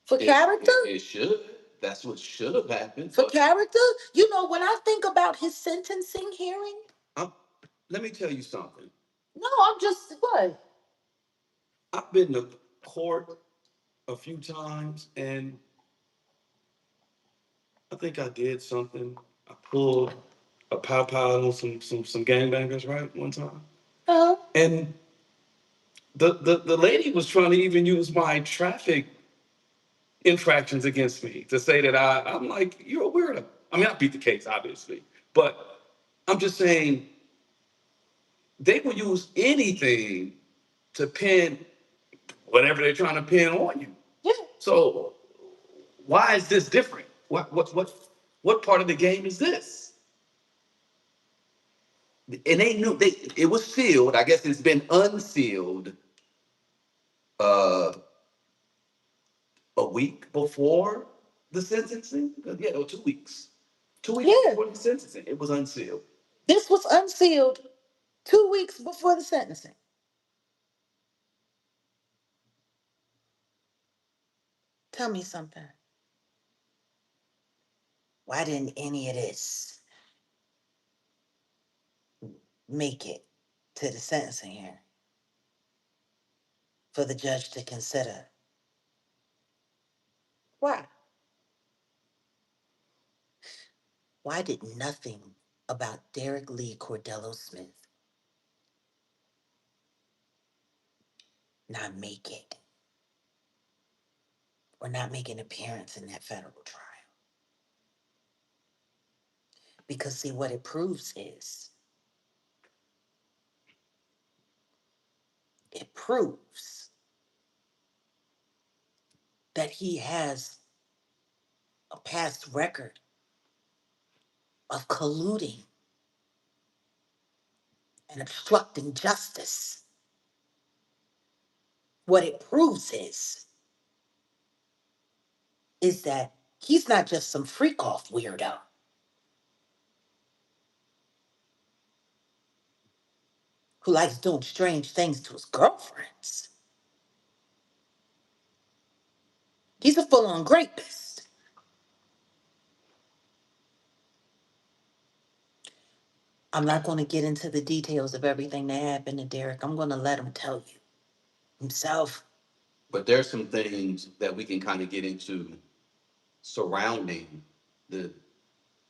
For character? It should. That's what should have happened. For character? You know, when I think about his sentencing hearing, I'm, let me tell you something. no, I'm just, what? I've been to court a few times, and I think I did something. I pulled a pow pow on some gangbangers, right, one time. Uh, And the lady was trying to even use my traffic infractions against me to say that I'm like, you're a weirdo. I mean, I beat the case, obviously, but I'm just saying they will use anything to pin whatever they're trying to pin on you. Yeah. So why is this different? What part of the game is this? And they knew it was sealed. I guess it's been unsealed uh, a week before the sentencing. Yeah, or 2 weeks. 2 weeks before the sentencing, it was unsealed. This was unsealed 2 weeks before the sentencing. Tell me something. Why didn't any of this make it to the sentencing hearing for the judge to consider? Why? Why did nothing about Derrick Lee Cardello-Smith not make it or not make an appearance in that federal trial? Because, see, what it proves is it proves that he has a past record of colluding and obstructing justice. What it proves is that he's not just some freak off weirdo who likes doing strange things to his girlfriends. He's a full on rapist. I'm not going to get into the details of everything that happened to Derrick. I'm going to let him tell you himself. But there's some things that we can kind of get into surrounding the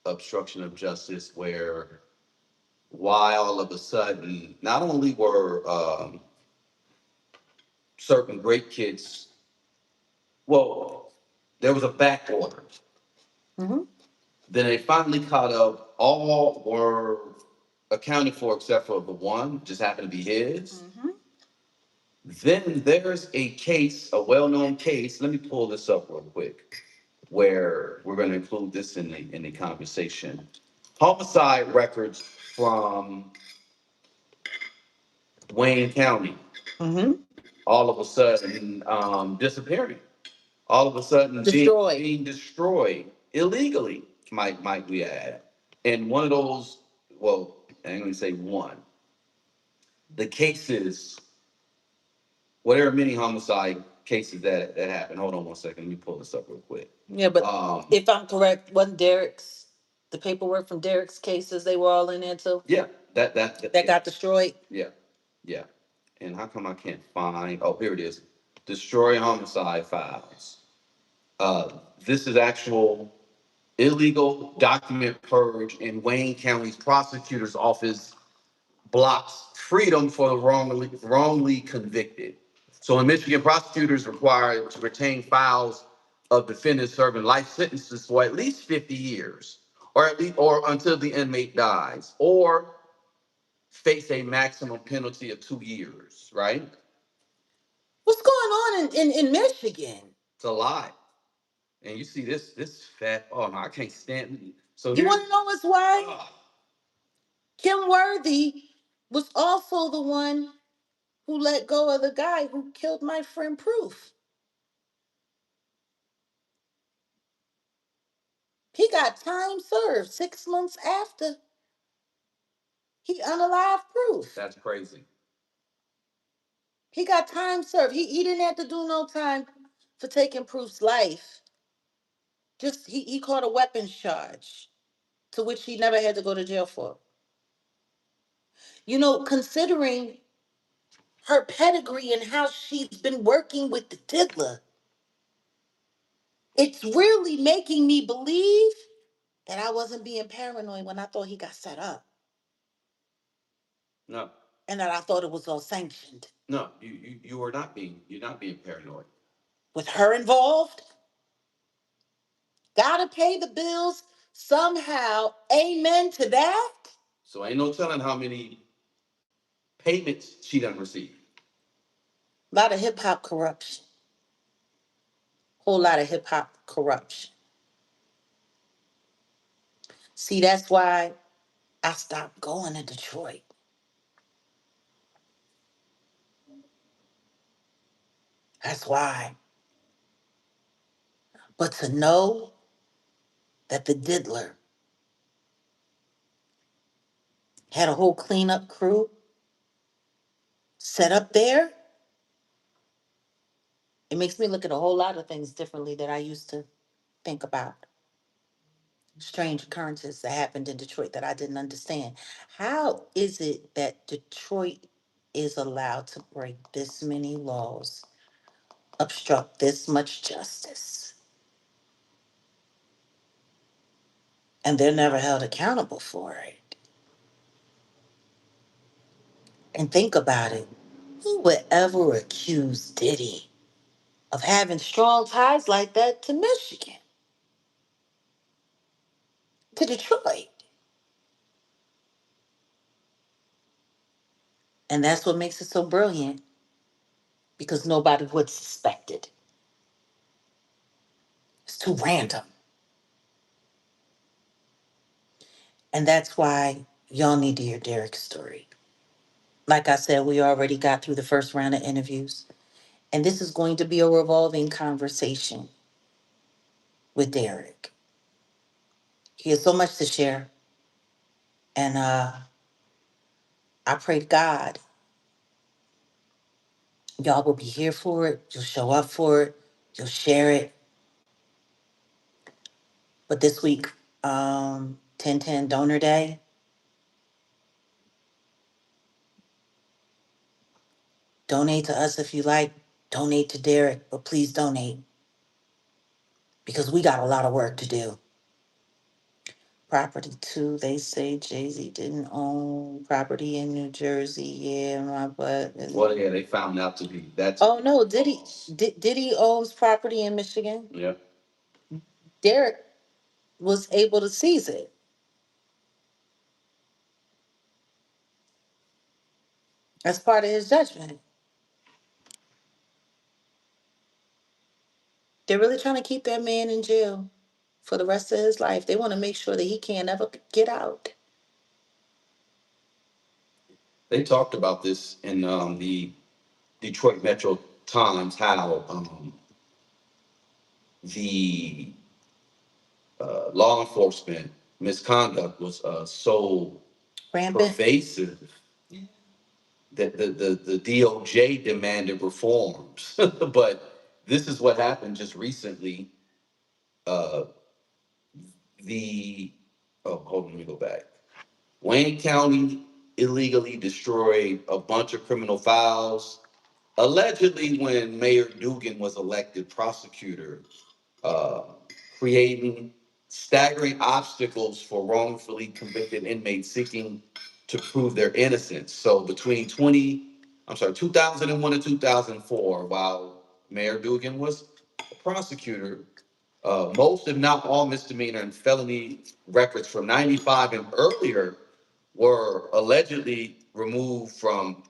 obstruction of justice, where why all of a sudden not only were certain great kids, well, there was a back order. Mm-hmm. Then they finally caught up. All were accounted for except for the one, just happened to be his. Mm-hmm. Then there's a case, a well-known case. Let me pull this up real quick, where we're going to include this in the conversation. Homicide records from Wayne County. Mm-hmm. All of a sudden, disappearing. All of a sudden, Destroyed. being destroyed illegally. Might we add? And one of those, well, I'm going to say one. The cases, well, there are many homicide cases that happen. Hold on one second. Let me pull this up real quick. Yeah, but if I'm correct, wasn't Derrick's, the paperwork from Derrick's cases, they were all in there too? Yeah, That got destroyed? yeah, yeah. And how come I can't find? Oh, here it is. Destroy homicide files. Uh, this is actual illegal document purge in Wayne County's prosecutor's office blocks freedom for the wrongly convicted. So in Michigan, prosecutors required to retain files of defendants serving life sentences for at least 50 years, or at least or until the inmate dies, or face a maximum penalty of 2 years, right? What's going on in Michigan? It's a lot. And you see this fat, oh no, I can't stand it. So You here, want to know what's why? ugh, Kim Worthy was also the one who let go of the guy who killed my friend Proof. He got time served 6 months after he unalived Proof. that's crazy. He got time served. He didn't have to do no time for taking Proof's life. Just he caught a weapons charge, to which he never had to go to jail for. You know, considering her pedigree and how she's been working with the diddler, it's really making me believe that I wasn't being paranoid when I thought he got set up. No, And that I thought it was all sanctioned. no, you are not you're not being paranoid. With her involved, gotta pay the bills somehow. Amen to that. So ain't no telling how many payments she done received. A lot of hip hop corruption. Whole lot of hip hop corruption. See, that's why I stopped going to Detroit. That's why. But to know that the diddler had a whole cleanup crew set up there, it makes me look at a whole lot of things differently that I used to think about. Strange occurrences that happened in Detroit that I didn't understand. How is it that Detroit is allowed to break this many laws, obstruct this much justice, and they're never held accountable for it? And think about it. Who would ever accuse Diddy of having strong ties like that to Michigan, to Detroit? And that's what makes it so brilliant, because nobody would suspect it. It's too random. And that's why y'all need to hear Derrick's story. Like I said, we already got through the first round of interviews, and this is going to be a revolving conversation with Derrick. He has so much to share, and I pray to God y'all will be here for it. You'll show up for it. You'll share it. But this week, 10/10 Donor Day, donate to us if you like. Donate to Derrick, but please donate because we got a lot of work to do. Property too. They say Jay-Z didn't own property in New Jersey. Yeah, my butt. Well, yeah, they found out to be that's. Oh no, Diddy owns property in Michigan. Yeah. Derrick was able to seize it. That's part of his judgment. They're really trying to keep that man in jail for the rest of his life. They want to make sure that he can't ever get out. They talked about this in the Detroit Metro Times how the law enforcement misconduct was so Rampant. pervasive that the DOJ demanded reforms. But this is what happened just recently. Uh, the hold on, let me go back. Wayne County illegally destroyed a bunch of criminal files. Allegedly, when Mayor Dugan was elected prosecutor, uh, creating staggering obstacles for wrongfully convicted inmates seeking to prove their innocence. So between 2001 and 2004, while Mayor Dugan was a prosecutor, most, if not all, misdemeanor and felony records from 95 and earlier were allegedly removed from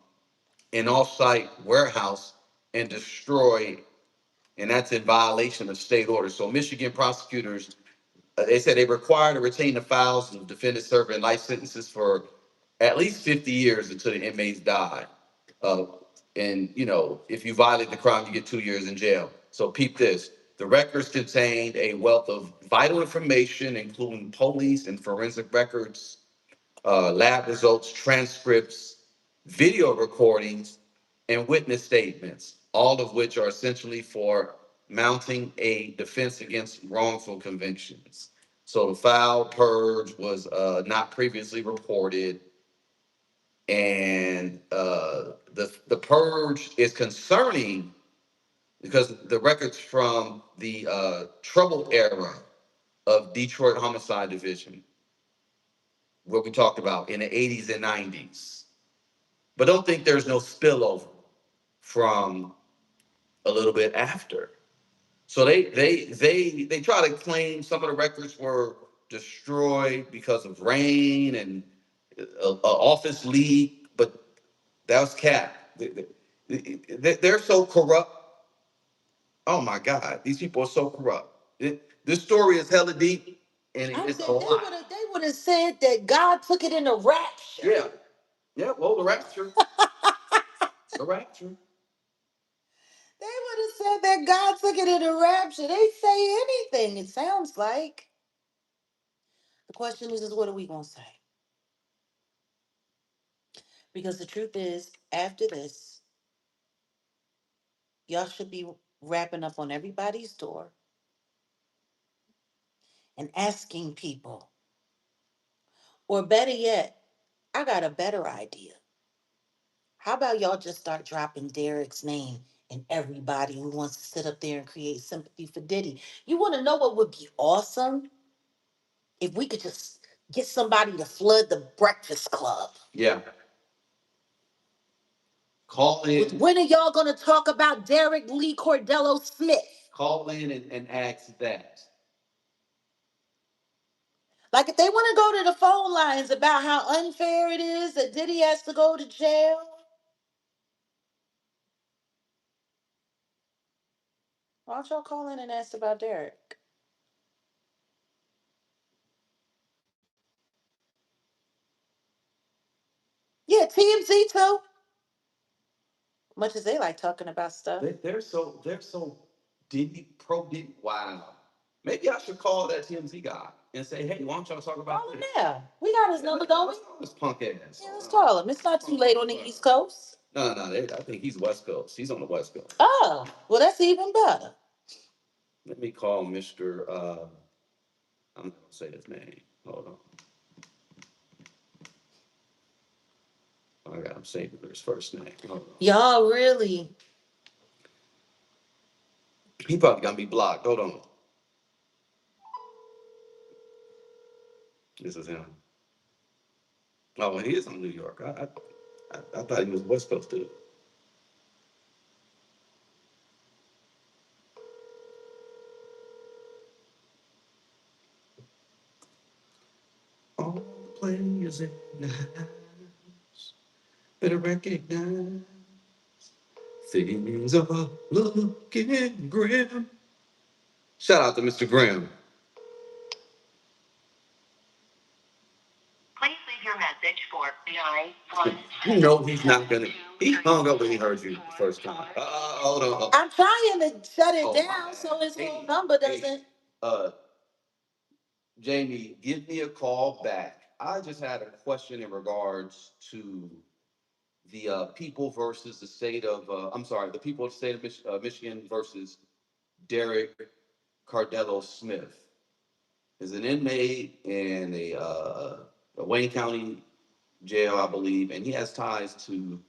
an off-site warehouse and destroyed, and that's in violation of state order. So Michigan prosecutors, they said they require to retain the files of defendants serving life sentences for at least 50 years until the inmates die. Uh, and, you know, if you violate the crime, you get 2 years in jail. So peep this. The records contained a wealth of vital information, including police and forensic records, lab results, transcripts, video recordings, and witness statements, all of which are essentially for mounting a defense against wrongful convictions. So the file purge was not previously reported, and the purge is concerning because the records from the troubled era of Detroit Homicide Division, what we talked about in the 80s and 90s. But don't think there's no spillover from a little bit after. So they try to claim some of the records were destroyed because of rain and a office leak, but that was cap. They're so corrupt. Oh my God, these people are so corrupt. This story is hella deep, and I'm it's a saying lot. they would have said that God took it in a rapture. Yeah, yeah. Well, the rapture, the rapture. They would have said that God took it in a rapture. They say anything, it sounds like. The question is what are we going to say? Because the truth is, after this, y'all should be wrapping up on everybody's door and asking people. Or better yet, I got a better idea. How about y'all just start dropping Derrick's name and everybody who wants to sit up there and create sympathy for Diddy? You want to know what would be awesome? If we could just get somebody to flood the Breakfast Club. Yeah. Call in. When are y'all going to talk about Derrick Lee Cardello-Smith? Call in and ask that. Like if they want to go to the phone lines about how unfair it is that Diddy has to go to jail. Why don't y'all call in and ask about Derrick? Yeah, TMZ too. Much as they like talking about stuff. They're so Diddy pro Diddy. Wow. Maybe I should call that TMZ guy and say, hey, why don't y'all talk about Call him this? now. We got his number, don't we? Let's call this punk ass. Yeah, let's call him. It's not too late on the East Coast. No, I think he's West Coast. He's on the West Coast. Oh, well, that's even better. Let me call Mr. I'm not gonna say his name. Hold on. I got him saved with his first name. Hold on. Y'all really. He probably got me blocked. Hold on. This is him. Oh, he is from New York. I thought he was West Coast dude. All the players in the house better recognize things are looking grim. Shout out to Mr. Graham. Please leave your message for 911. You know he's not gonna. He hung up when he heard you the first time. Hold on. I'm trying to shut it down so his whole number doesn't. Uh, Jamie, give me a call back. I just had a question in regards to the people versus the state of. I'm sorry, the people of the state of Michigan versus Derrick Cardello-Smith. Is an inmate in a Wayne County jail, I believe, and he has ties to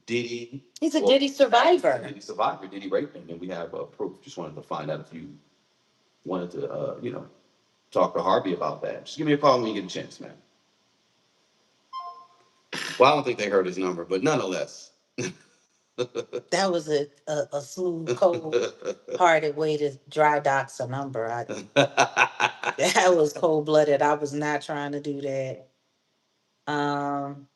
Diddy. He's a Diddy survivor. Diddy survivor. Diddy raped him, and we have proof. Just wanted to find out if you wanted to, talk to Harvey about that. Just give me a call when you get a chance, man. Well, I don't think they heard his number, but nonetheless. That was a smooth, cold-hearted way to dry dox a number. That was cold-blooded. I was not trying to do that. Um,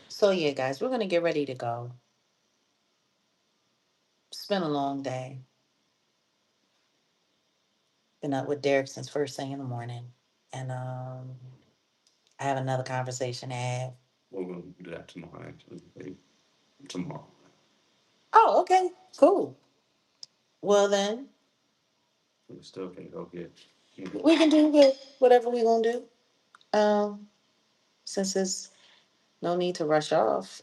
so yeah, guys, we're gonna get ready to go. It's been a long day. Been up with Derek since first thing in the morning, and I have another conversation to have. We're gonna do that tomorrow, actually. Maybe tomorrow. Oh, okay, cool. Well then, We still can go get. we can do whatever we gonna do. Um, since there's no need to rush off.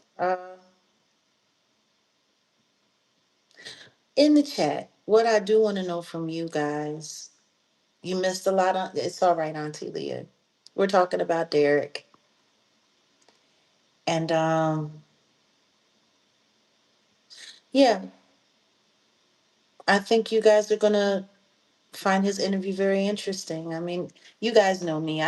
In the chat, what I do want to know from you guys, you missed a lot on. It's all right, Auntie Leah. We're talking about Derrick, and yeah, I think you guys are gonna find his interview very interesting. I mean, you guys know me.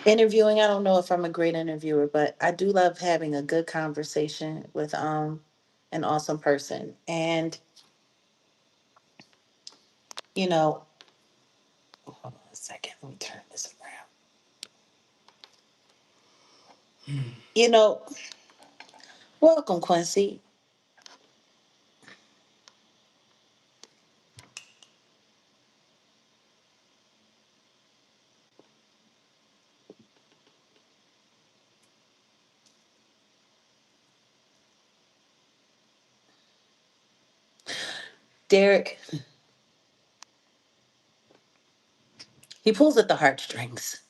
Interviewing. I don't know if I'm a great interviewer, but I do love having a good conversation with an awesome person. And you know, hold on a second. Let me turn this around. You know, welcome, Quincy. Derrick, he pulls at the heartstrings.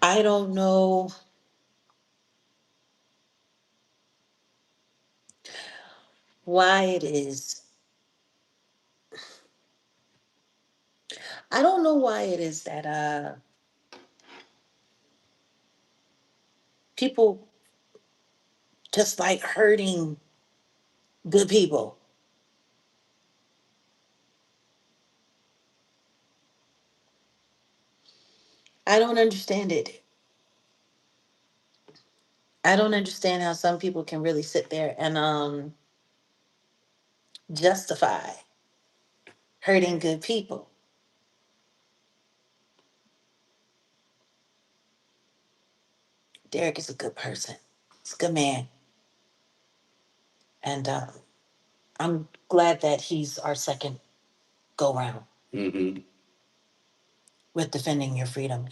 I don't know why it is. I don't know why it is that people just like hurting good people. I don't understand it. I don't understand how some people can really sit there and justify hurting good people. Derrick is a good person. He's a good man, and I'm glad that he's our second go round Mm-hmm. with defending your freedom.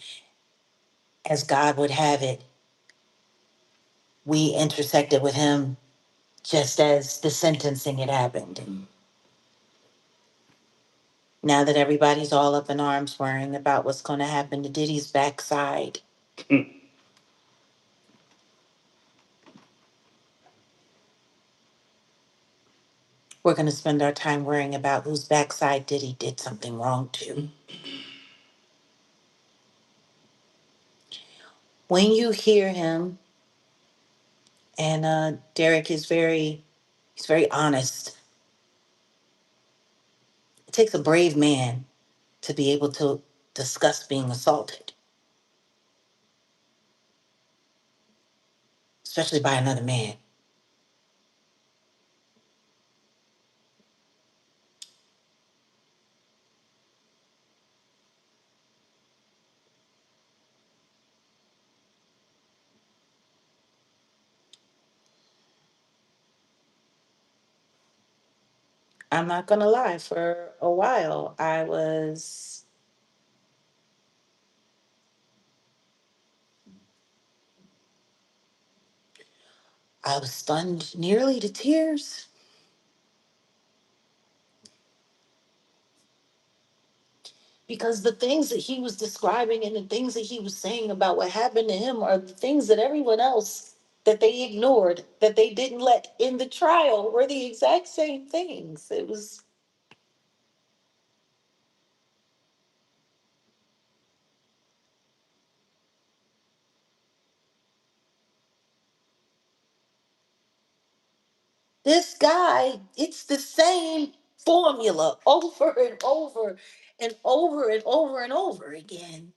As God would have it, we intersected with him just as the sentencing had happened. Now that everybody's all up in arms worrying about what's going to happen to Diddy's backside, we're going to spend our time worrying about whose backside Diddy did something wrong to. When you hear him, and Derrick is he's very honest. It takes a brave man to be able to discuss being assaulted, especially by another man. I'm not going to lie, for a while, I was stunned nearly to tears because the things that he was describing and the things that he was saying about what happened to him are the things that everyone else that they ignored, that they didn't let in the trial, were the exact same things. It was, this guy, it's the same formula over and over and over and over and over again.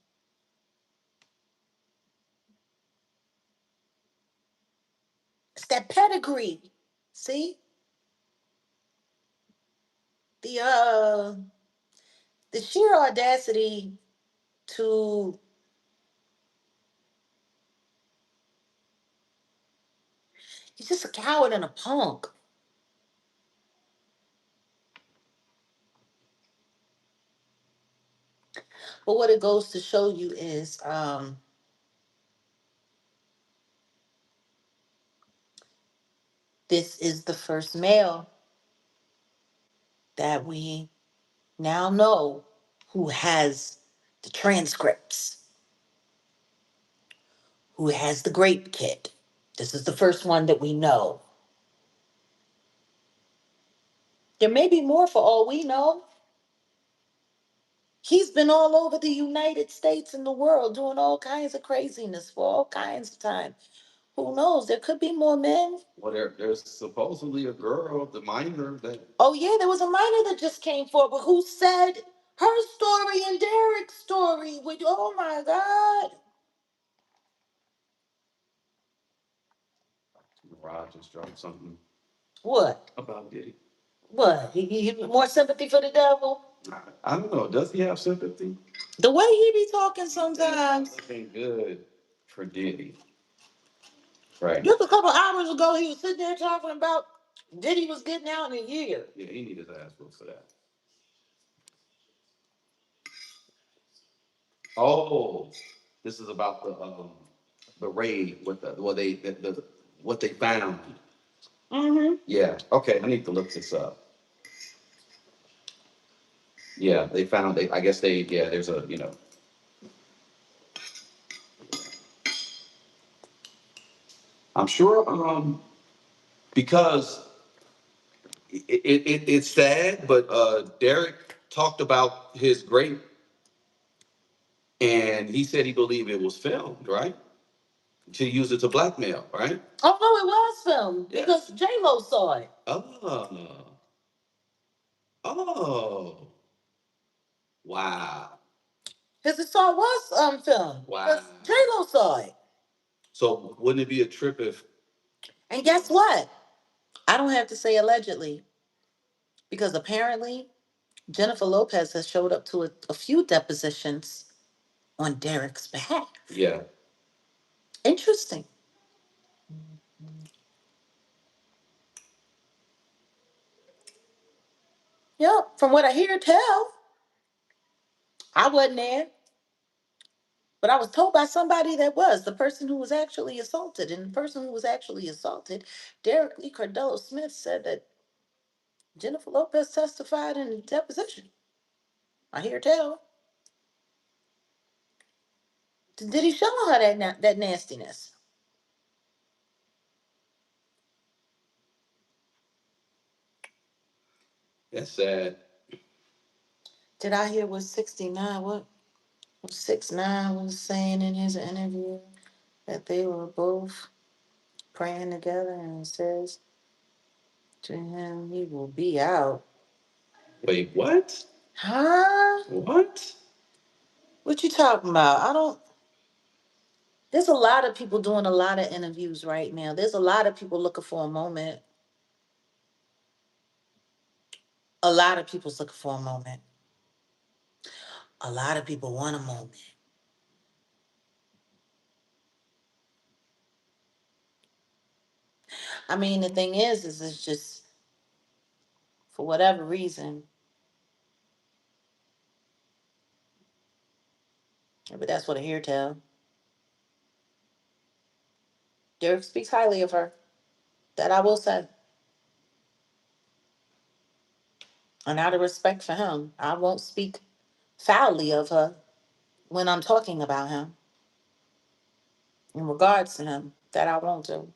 It's that pedigree. See? The the sheer audacity to, he's just a coward and a punk. But what it goes to show you is this is the first male that we now know who has the transcripts, who has the grape kit. This is the first one that we know. There may be more for all we know. He's been all over the United States and the world doing all kinds of craziness for all kinds of time. Who knows? There could be more men. Well, there's supposedly a girl, the minor, that Oh, yeah, there was a minor that just came forward who said her story and Derrick's story. With, oh my God. Rod just dropped something What? about Diddy. What? More sympathy for the devil? I don't know. Does he have sympathy? The way he be talking sometimes. Looking good for Diddy. Right. Just a couple hours ago, he was sitting there talking about Diddy was getting out in a year. Yeah, he need his ass whooped for that. Oh, this is about the raid with the what they found. Mm-hmm. Yeah. Okay, I need to look this up. Yeah, they found. I guess they. Yeah, there's a. I'm sure. Because it's sad, but Derrick talked about his grape, and he said he believed it was filmed, right? To use it to blackmail, right? Oh no, it was filmed because J Lo saw it. Oh, oh, wow, Because it saw was filmed. wow. Because J Lo saw it. So wouldn't it be a trip if? And guess what? I don't have to say allegedly because apparently Jennifer Lopez has showed up to a few depositions on Derrick's behalf. Yeah. Interesting. Yep. From what I hear tell, I wasn't there, but I was told by somebody that was the person who was actually assaulted. And the person who was actually assaulted, Derrick Lee Cardello-Smith, said that Jennifer Lopez testified in deposition. I hear tell. Did he show her that nastiness? That's sad. Did I hear what 69? What 6ix9ine was saying in his interview that they were both praying together, and it says to him he will be out. Wait, what? Huh? What? What you talking about? I don't. There's a lot of people doing a lot of interviews right now. There's a lot of people looking for a moment. A lot of people's looking for a moment. A lot of people want a moment. I mean, the thing is it's just for whatever reason. But that's what I hear tell. Derek speaks highly of her. That I will say. And out of respect for him, I won't speak foully of her when I'm talking about him. In regards to him, that I won't do.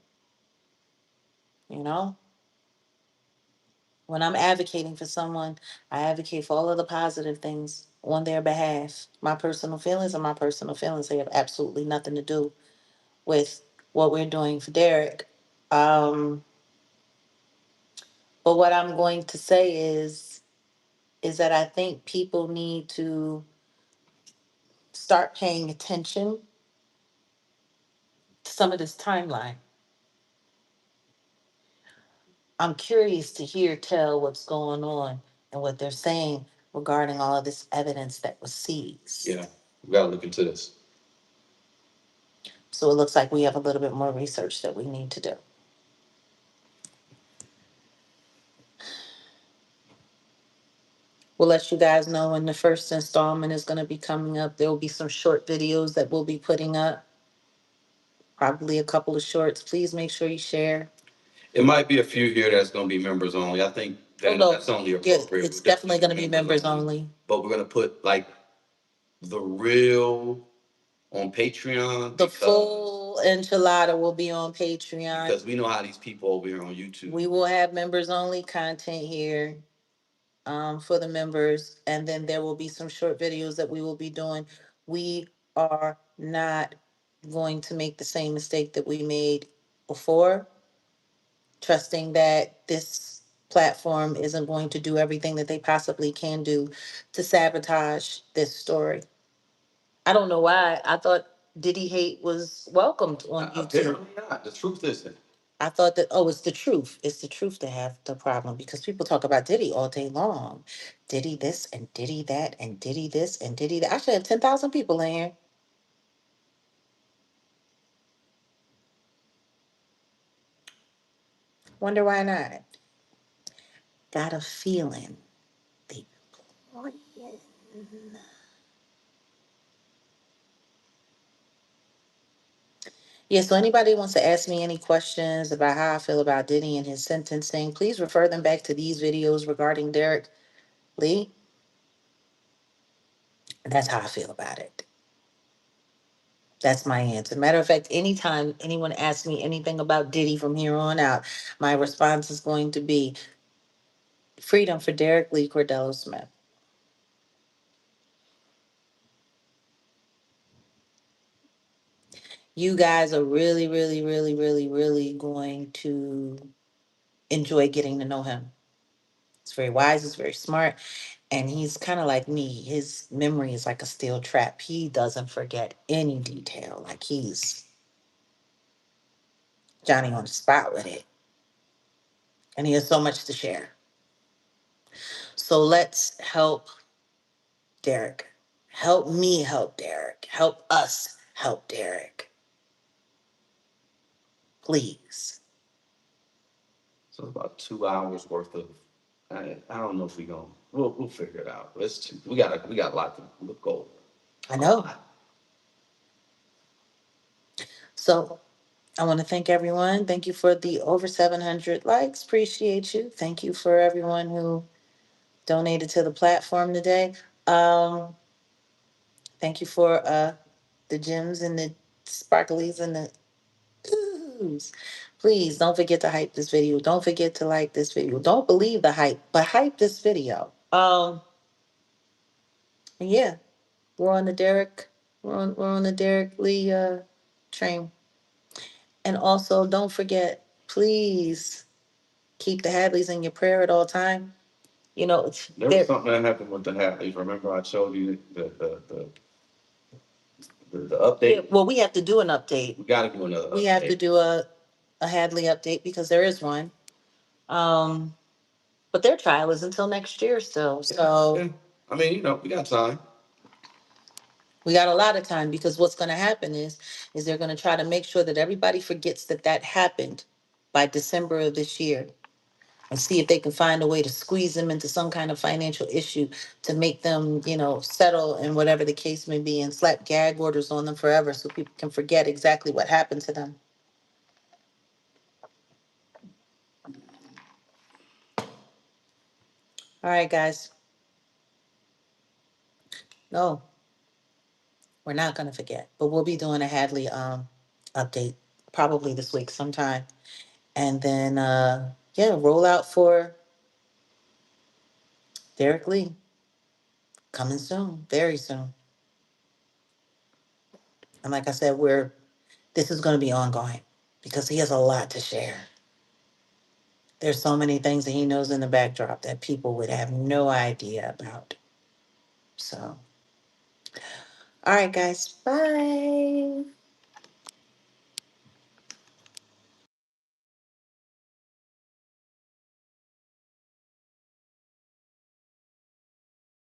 You know? When I'm advocating for someone, I advocate for all of the positive things on their behalf. My personal feelings are my personal feelings. They have absolutely nothing to do with what we're doing for Derek. Um, but what I'm going to say is that I think people need to start paying attention to some of this timeline. I'm curious to hear tell what's going on and what they're saying regarding all of this evidence that was seized. Yeah, we gotta look into this. So it looks like we have a little bit more research that we need to do. We'll let you guys know when the first installment is going to be coming up. There will be some short videos that we'll be putting up, probably a couple of shorts. Please make sure you share. It might be a few here that's gonna be members only. I think Oh, no. that's only Yeah, appropriate. it's definitely going to be members only. But we're gonna put like the real on Patreon. The full enchilada will be on Patreon. Because we know how these people over here on YouTube. We will have members only content here for the members, and then there will be some short videos that we will be doing. We are not going to make the same mistake that we made before, trusting that this platform isn't going to do everything that they possibly can do to sabotage this story. I don't know why. I thought Diddy hate was welcomed on YouTube. Apparently not. The truth isn't. I thought that, oh, it's the truth. It's the truth to have the problem because people talk about Diddy all day long. Diddy this and Diddy that and Diddy this and Diddy that. I should have 10,000 people in here. Wonder why not. Got a feeling. The Yeah, so anybody wants to ask me any questions about how I feel about Diddy and his sentencing, please refer them back to these videos regarding Derrick Lee. That's how I feel about it. That's my answer. Matter of fact, anytime anyone asks me anything about Diddy from here on out, my response is going to be freedom for Derrick Lee Cardello-Smith. You guys are really, really, really, really, really going to enjoy getting to know him. He's very wise, he's very smart, and he's kind of like me. His memory is like a steel trap. He doesn't forget any detail. Like he's Johnny on the spot with it. And he has so much to share. So let's help Derrick. Help me help Derrick. Help us help Derrick. Please. So it's about 2 hours worth of. I don't know if we gonna. We'll figure it out. We got a lot to look over. I know. So I want to thank everyone. Thank you for the over 700 likes. Appreciate you. Thank you for everyone who donated to the platform today. Um, Thank you for the gems and the sparklies and the oohs. Please don't forget to hype this video. Don't forget to like this video. Don't believe the hype, but hype this video. And yeah, we're on the Derrick. We're on the Derrick Lee train. And also, don't forget, please keep the Hadleys in your prayer at all time. You know, There was something that happened with the Hadleys. Remember, I showed you the update. Yeah, well, we have to do an update. We got to do another. We have to do a Hadley update because there is one. Um, but their trial is until next year still. So yeah. I mean, we got time. we got a lot of time because what's going to happen is they're going to try to make sure that everybody forgets that that happened by December of this year and see if they can find a way to squeeze them into some kind of financial issue to make them, settle in whatever the case may be and slap gag orders on them forever so people can forget exactly what happened to them. All right, guys. No, we're not going to forget, but we'll be doing a Hadley update probably this week sometime. And then, yeah, roll out for Derrick Lee coming soon, very soon. And like I said, this is going to be ongoing because he has a lot to share. There's so many things that he knows in the backdrop that people would have no idea about. So, all right, guys, bye.